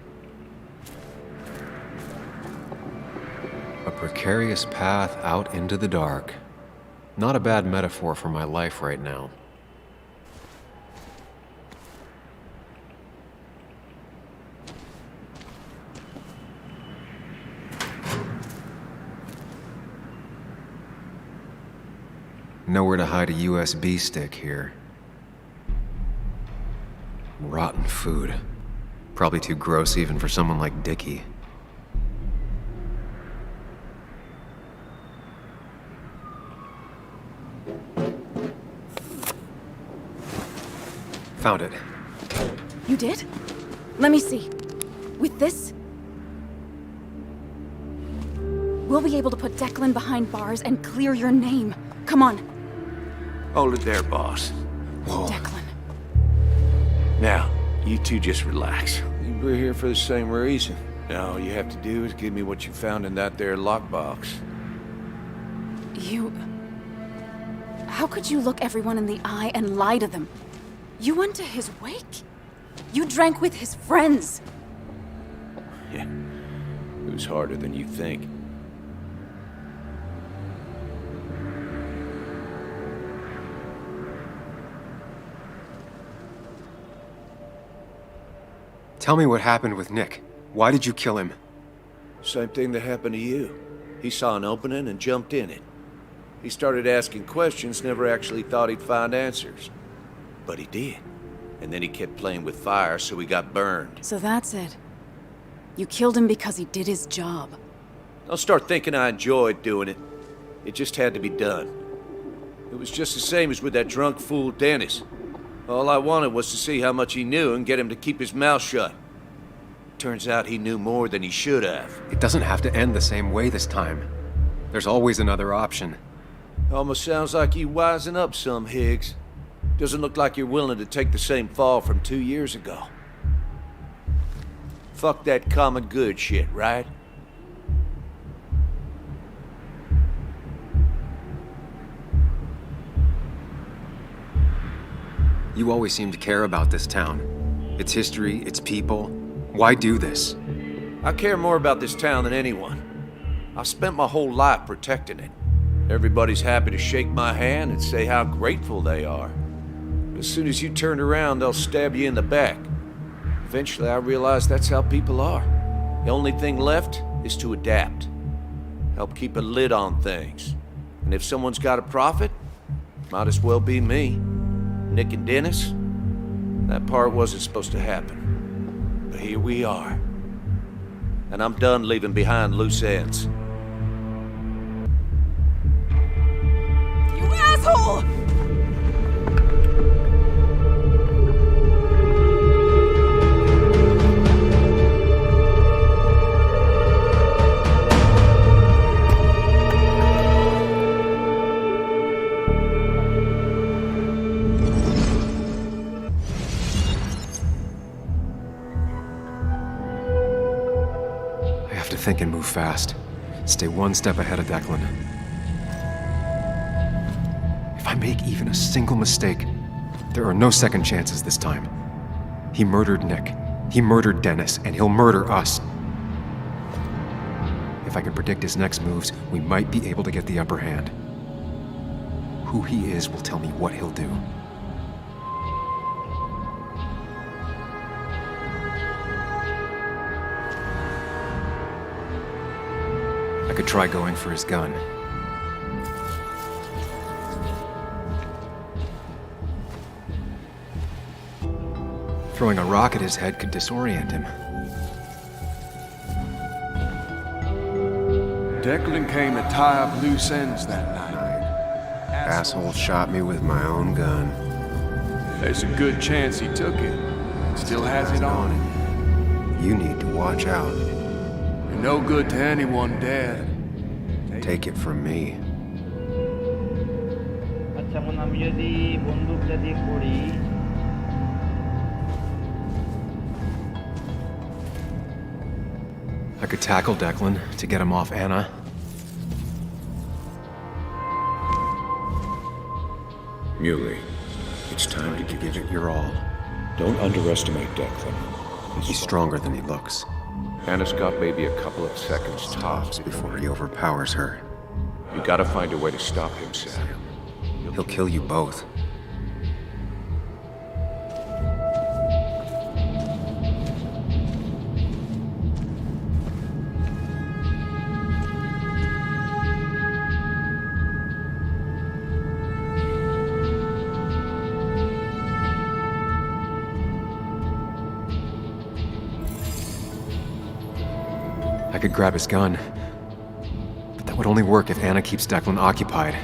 A precarious path out into the dark. Not a bad metaphor for my life right now. Nowhere to hide a USB stick here. Rotten food. Probably too gross even for someone like Dickie. Found it. You did? Let me see. With this, we'll be able to put Declan behind bars and clear your name. Come on. Hold it there, boss. Whoa. Declan. Now, you two just relax. We're here for the same reason. Now all you have to do is give me what you found in that there lockbox. You... How could you look everyone in the eye and lie to them? You went to his wake? You drank with his friends? Yeah, it was harder than you think. Tell me what happened with Nick. Why did you kill him? Same thing that happened to you. He saw an opening and jumped in it. He started asking questions, never actually thought he'd find answers. But he did. And then he kept playing with fire, so he got burned. So that's it. You killed him because he did his job. Don't start thinking I enjoyed doing it. It just had to be done. It was just the same as with that drunk fool Dennis. All I wanted was to see how much he knew and get him to keep his mouth shut. Turns out he knew more than he should have. It doesn't have to end the same way this time. There's always another option. Almost sounds like you wising up some, Higgs. Doesn't look like you're willing to take the same fall from 2 years ago. Fuck that common good shit, right? You always seem to care about this town. Its history, its people. Why do this? I care more about this town than anyone. I've spent my whole life protecting it. Everybody's happy to shake my hand and say how grateful they are. But as soon as you turn around, they'll stab you in the back. Eventually, I realized that's how people are. The only thing left is to adapt. Help keep a lid on things. And if someone's got a profit, might as well be me. Nick and Dennis, that part wasn't supposed to happen. But here we are. And I'm done leaving behind loose ends. You asshole! Think and move fast. Stay one step ahead of Declan. If I make even a single mistake, there are no second chances this time. He murdered Nick. He murdered Dennis, and he'll murder us. If I can predict his next moves, we might be able to get the upper hand. Who he is will tell me what he'll do. I could try going for his gun. Throwing a rock at his head could disorient him. Declan came to tie up loose ends that night. Asshole shot me with my own gun. There's a good chance he took it. Still has it on him. You need to watch out. You're no good to anyone dead. Take it from me. আচ্ছা এখন আমি যদি বন্দুকটা দিয়ে করি I could tackle Declan to get him off Anna. Muley, it's time to give it your all. Don't underestimate Declan. He's stronger than he looks. Anna's got maybe a couple of seconds tops before he overpowers her. You gotta find a way to stop him, Sam. He'll kill you both. I could grab his gun, but that would only work if Anna keeps Declan occupied.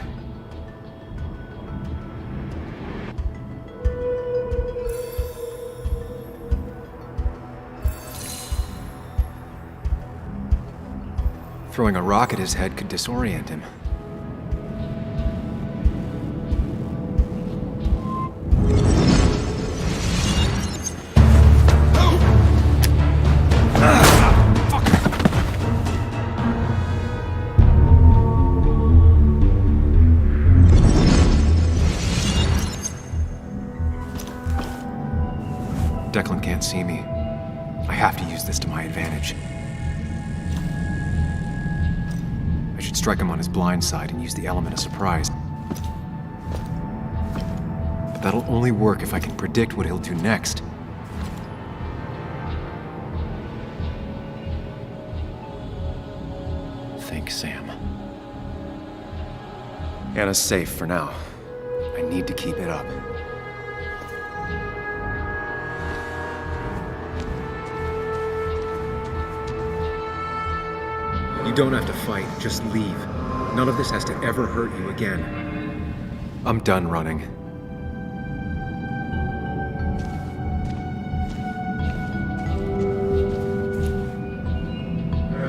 Throwing a rock at his head could disorient him. have to use this to my advantage. I should strike him on his blind side and use the element of surprise. But that'll only work if I can predict what he'll do next. Think, Sam. Anna's safe for now. I need to keep it up. You don't have to fight, just leave. None of this has to ever hurt you again. I'm done running.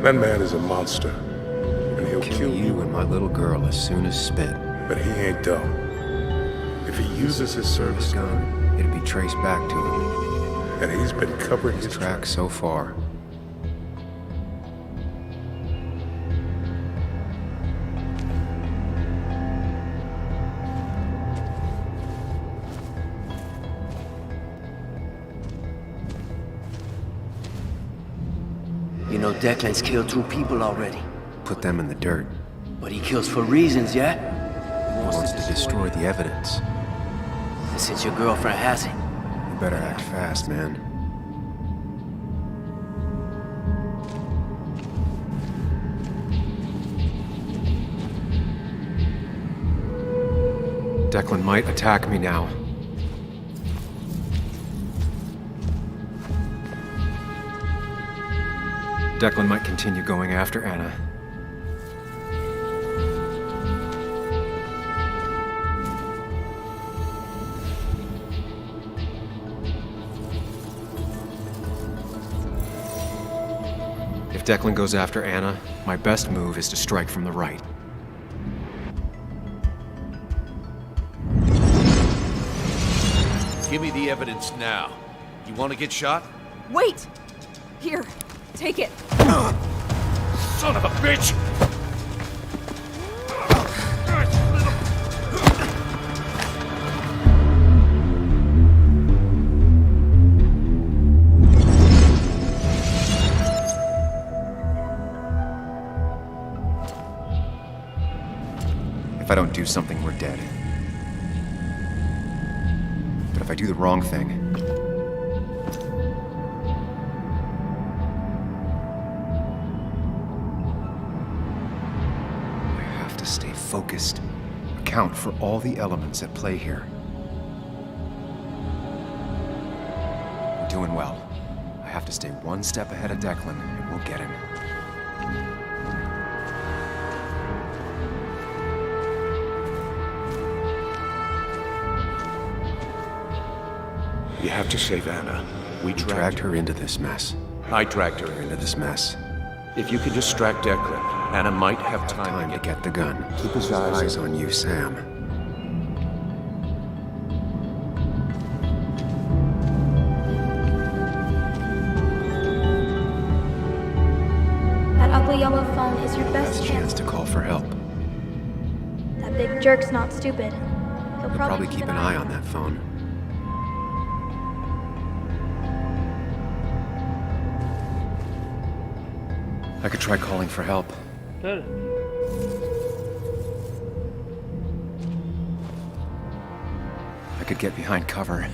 That man is a monster, and he'll Kill you and my little girl as soon as spit. But he ain't dumb. If he uses his service gun, it'll be traced back to him. And he's been covering his tracks so far. You know Declan's killed 2 people already. Put them in the dirt. But he kills for reasons, yeah? He wants to destroy the evidence. And since your girlfriend has it, You better act fast, man. Declan might attack me now. Declan might continue going after Anna. If Declan goes after Anna, my best move is to strike from the right. Give me the evidence now. You want to get shot? Wait! Here, take it. Son of a bitch! If I don't do something, we're dead. But if I do the wrong thing, I have to stay focused, account for all the elements at play here. We're doing well. I have to stay one step ahead of Declan, and we'll get him. You have to save Anna. We dragged her into this mess. I dragged her into this mess. If you could distract Declan, Anna might have time to get the gun. Keep his eyes on you, Sam. That ugly yellow phone is your best Chance to call for help. That big jerk's not stupid. He'll Probably keep an eye on that phone. I could try calling for help. Good. I could get behind cover.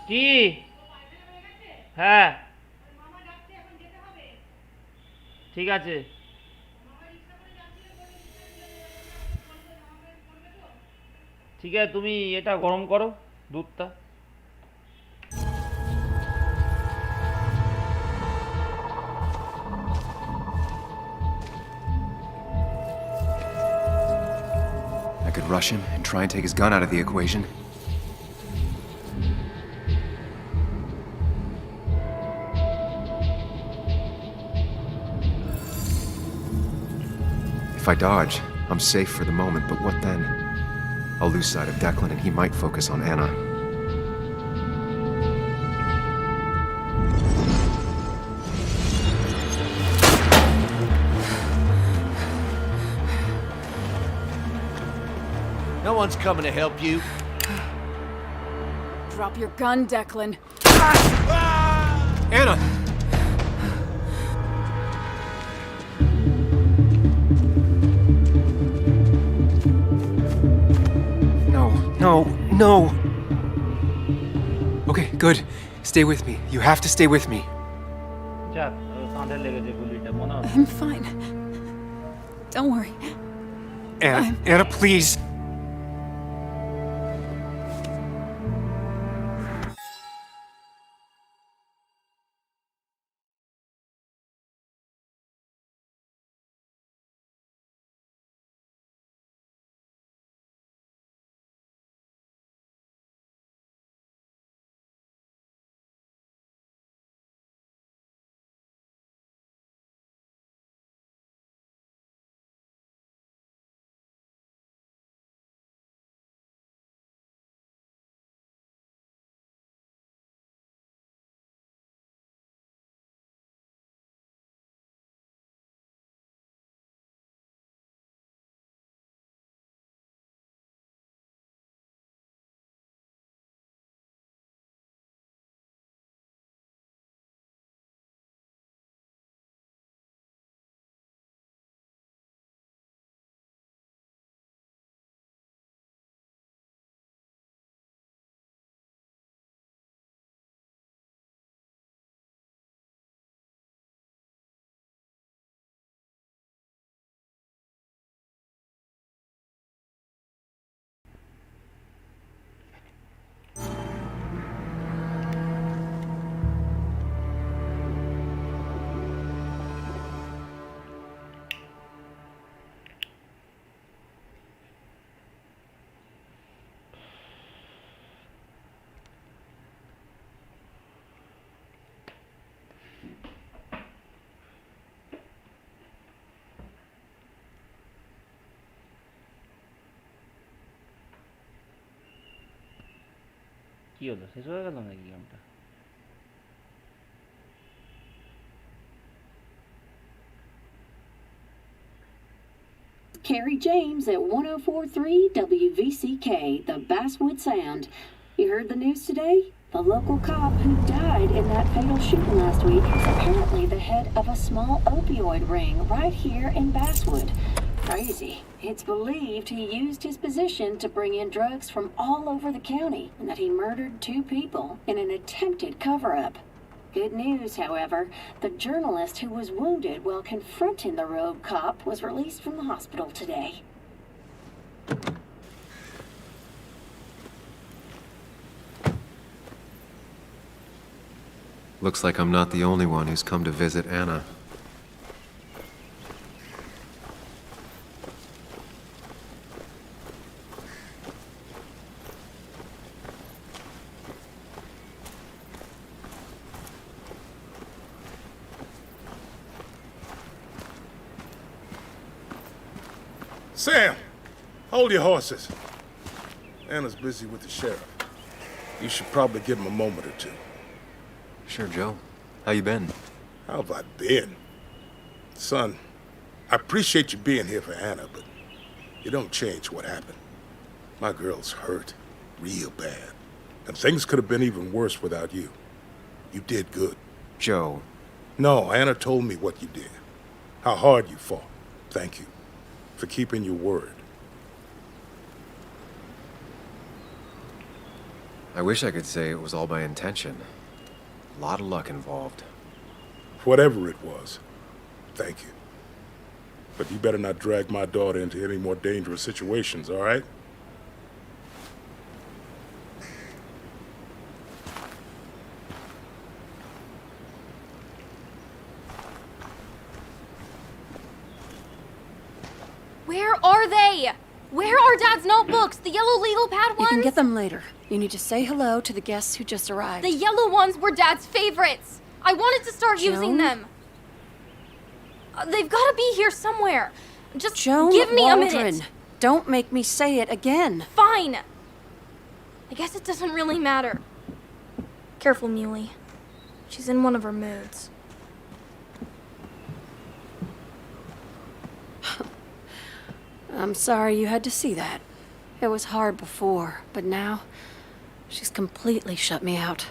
কি হ্যাঁ ঠিক আছে ঠিক আছে তুমি এটা গরম করো দুধটা I could rush him and try and take his gun out of the equation. If I dodge, I'm safe for the moment, but what then? I'll lose sight of Declan and he might focus on Anna. No one's coming to help you. Drop your gun, Declan. Anna! No. Okay, good. Stay with me. You have to stay with me. I'm fine. Don't worry. Anna, please. কি হলো, শেষ হয়ে গেল নাকি গেমটা? Carrie James at 104.3 WVCK, the Basswood Sound. You heard the news today? The local cop who died in that fatal shooting last week is apparently the head of a small opioid ring right here in Basswood. Crazy. It's believed he used his position to bring in drugs from all over the county and that he murdered 2 people in an attempted cover-up. Good news, however, the journalist who was wounded while confronting the rogue cop was released from the hospital today. Looks like I'm not the only one who's come to visit Anna. Sam, hold your horses. Anna's busy with the sheriff. You should probably give him a moment or two. Sure, Joe. How you been? How have I been? Son, I appreciate you being here for Anna, but you don't change what happened. My girl's hurt, real bad. And things could have been even worse without you. You did good. Joe. No, Anna told me what you did. How hard you fought. Thank you for keeping your word. I wish I could say it was all by intention. A lot of luck involved. Whatever it was, thank you. But you better not drag my daughter into any more dangerous situations, all right? Where are they? Where are Dad's notebooks? The yellow legal pad ones? You can get them later. You need to say hello to the guests who just arrived. The yellow ones were Dad's favorites. I wanted to start using them. They've got to be here somewhere. Just give me a minute. Don't make me say it again. Fine. I guess it doesn't really matter. Careful, Muley. She's in one of her moods. I'm sorry you had to see that. It was hard before, but now she's completely shut me out.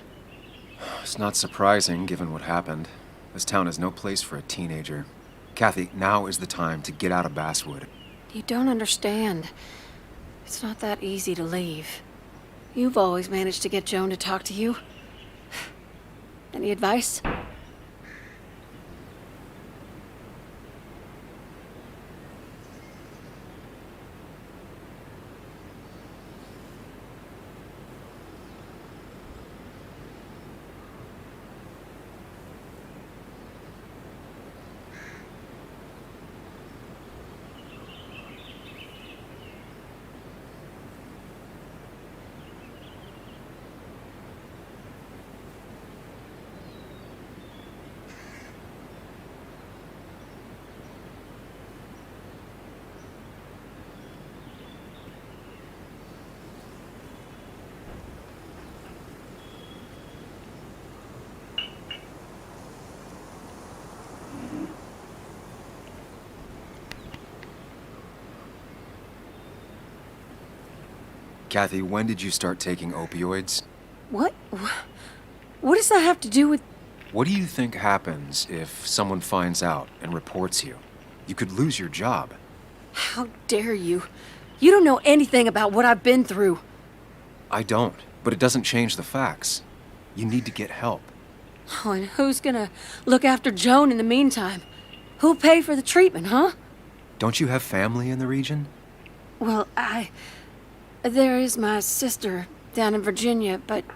It's not surprising, given what happened. This town is no place for a teenager. Kathy, now is the time to get out of Basswood. You don't understand. It's not that easy to leave. You've always managed to get Joan to talk to you. Any advice? Kathy, when did you start taking opioids? What? What does that have to do with... What do you think happens if someone finds out and reports you? You could lose your job. How dare you? You don't know anything about what I've been through. I don't, but it doesn't change the facts. You need to get help. Oh, and who's gonna look after Joan in the meantime? Who'll pay for the treatment, huh? Don't you have family in the region? Well, there is my sister down in Virginia, but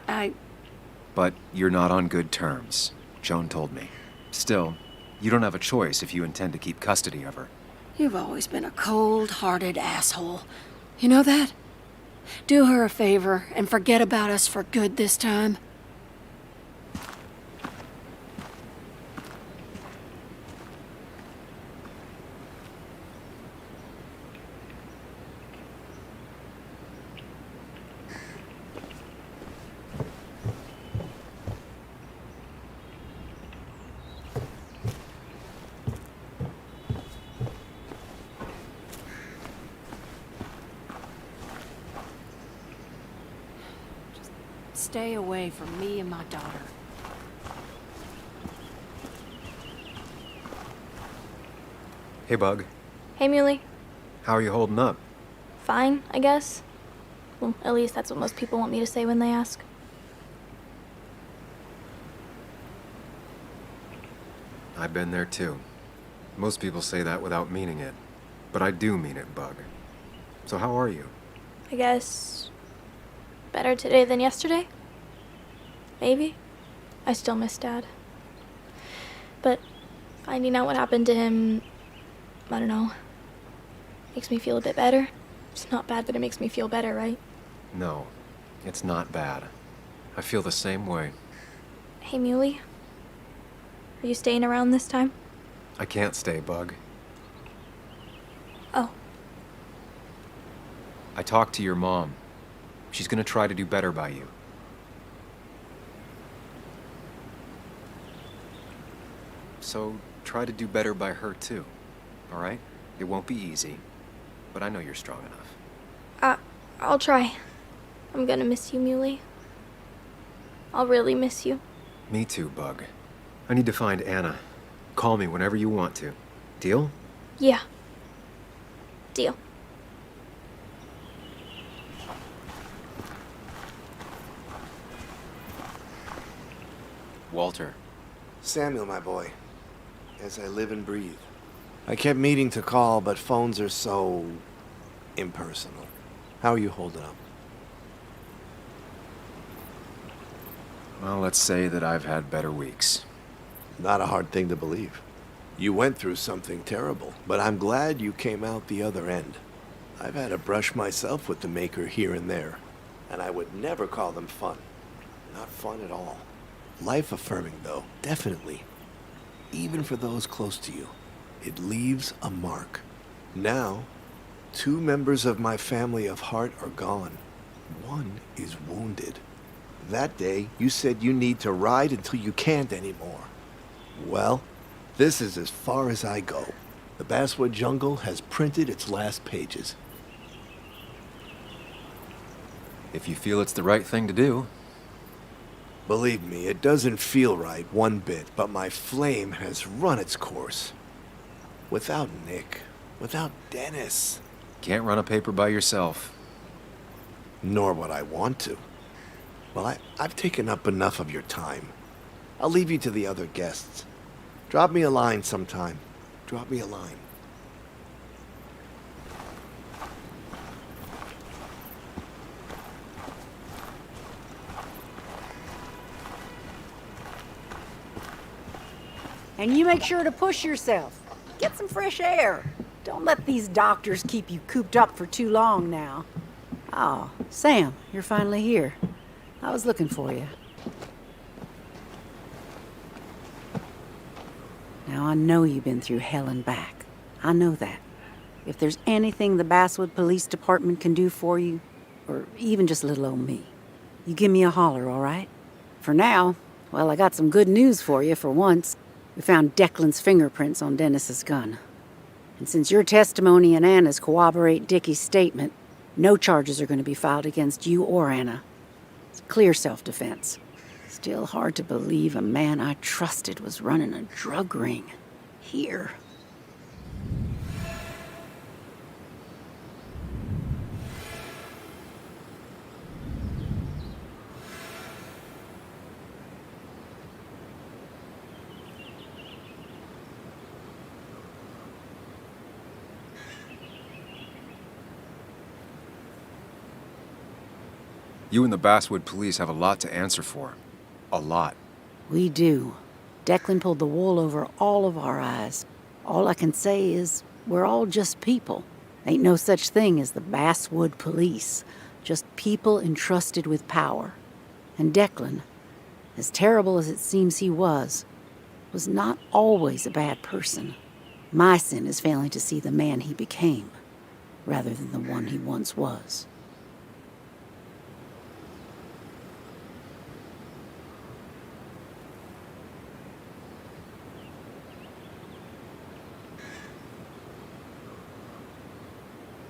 But you're not on good terms, Joan told me. Still, you don't have a choice if you intend to keep custody of her. You've always been a cold-hearted asshole. You know that? Do her a favor and forget about us for good this time. Stay away from me and my daughter. Hey, Bug. Hey, Muley. How are you holding up? Fine, I guess. Well, at least that's what most people want me to say when they ask. I've been there too. Most people say that without meaning it. But I do mean it, Bug. So how are you? I guess... better today than yesterday? Maybe. I still miss Dad. But finding out what happened to him, I don't know, makes me feel a bit better. It's not bad, but it makes me feel better, right? No, it's not bad. I feel the same way. Hey, Muley. Are you staying around this time? I can't stay, Bug. Oh. I talked to your mom. She's gonna try to do better by you. So try to do better by her too, all right? It won't be easy, but I know you're strong enough. I'll try. I'm gonna miss you, Muley. I'll really miss you. Me too, Bug. I need to find Anna. Call me whenever you want to. Deal? Yeah. Deal. Walter. Samuel, my boy. As I live and breathe. I kept meaning to call, but phones are so... impersonal. How are you holding up? Well, let's say that I've had better weeks. Not a hard thing to believe. You went through something terrible, but I'm glad you came out the other end. I've had a brush myself with the Maker here and there, and I would never call them fun. Not fun at all. Life-affirming, though, definitely. Even for those close to you. It leaves a mark. Now, 2 members of my family of heart are gone. One is wounded. That day, you said you need to ride until you can't anymore. Well, this is as far as I go. The Basswood jungle has printed its last pages. If you feel it's the right thing to do. Believe me, it doesn't feel right one bit, but my flame has run its course. Without Nick, without Dennis. Can't run a paper by yourself. Nor would I want to. Well, I've taken up enough of your time. I'll leave you to the other guests. Drop me a line sometime. Drop me a line. And you make sure to push yourself. Get some fresh air. Don't let these doctors keep you cooped up for too long now. Oh, Sam, you're finally here. I was looking for you. Now, I know you've been through hell and back. I know that. If there's anything the Basswood Police Department can do for you, or even just little old me, you give me a holler, all right? For now, well, I got some good news for you for once. We found Declan's fingerprints on Dennis's gun. And since your testimony and Anna's corroborate Dickie's statement, no charges are going to be filed against you or Anna. It's clear self-defense. Still hard to believe a man I trusted was running a drug ring. Here. You and the Basswood police have a lot to answer for. A lot. We do. Declan pulled the wool over all of our eyes. All I can say is, we're all just people. Ain't no such thing as the Basswood police. Just people entrusted with power. And Declan, as terrible as it seems he was not always a bad person. My sin is failing to see the man he became, rather than the one he once was.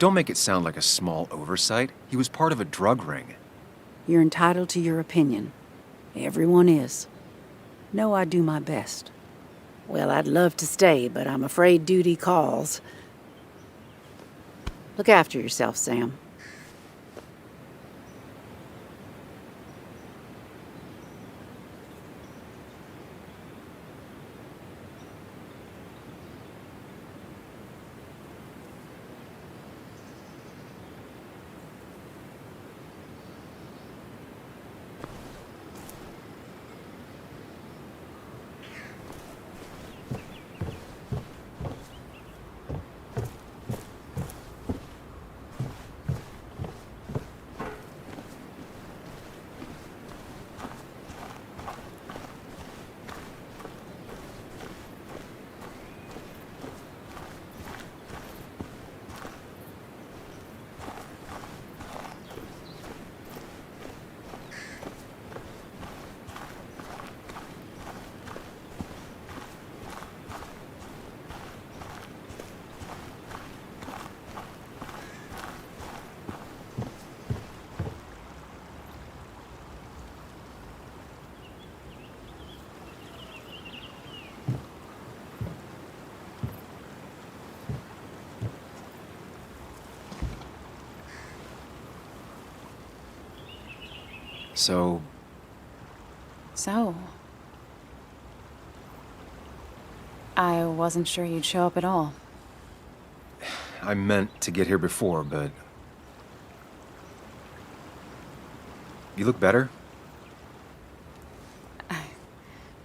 Don't make it sound like a small oversight. He was part of a drug ring. You're entitled to your opinion. Everyone is. No, I do my best. Well, I'd love to stay, but I'm afraid duty calls. Look after yourself, Sam. So, I wasn't sure you'd show up at all. I meant to get here before, but... You look better?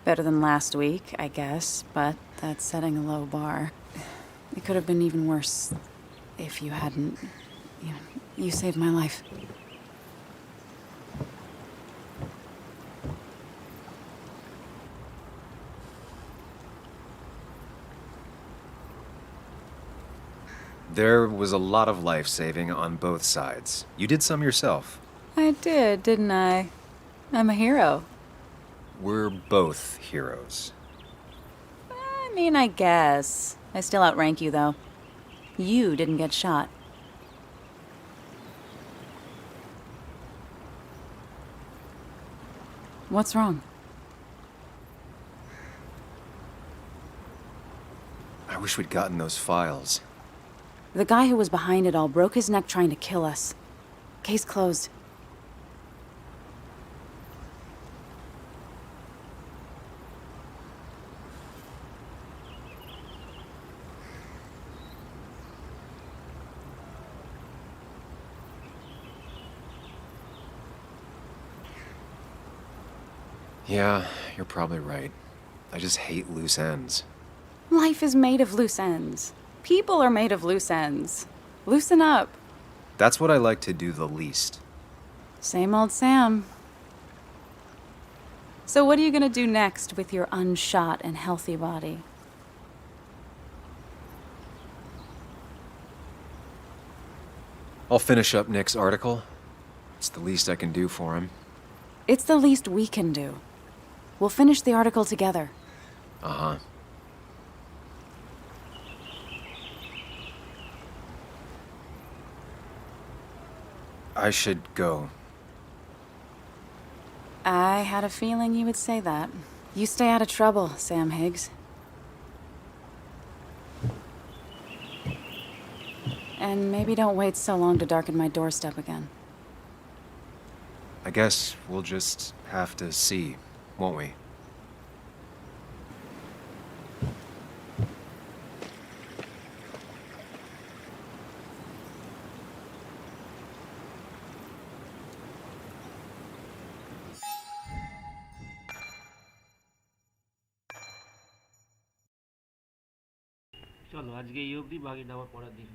Better than last week, I guess, but that's setting a low bar. It could have been even worse if you hadn't... You saved my life. There was a lot of life-saving on both sides. You did some yourself. I did, didn't I? I'm a hero. We're both heroes. I mean, I guess. I still outrank you, though. You didn't get shot. What's wrong? I wish we'd gotten those files. The guy who was behind it all broke his neck trying to kill us. Case closed. Yeah, you're probably right. I just hate loose ends. Life is made of loose ends. People are made of loose ends. Loosen up. That's what I like to do the least. Same old Sam. So what are you gonna do next with your unshot and healthy body? I'll finish up Nick's article. It's the least I can do for him. It's the least we can do. We'll finish the article together. Uh-huh. I should go. I had a feeling you would say that. You stay out of trouble, Sam Higgs. And maybe don't wait so long to darken my doorstep again. I guess we'll just have to see, won't we? চলো আজকে এই অবধি, বাকিটা আবার পরের দিন।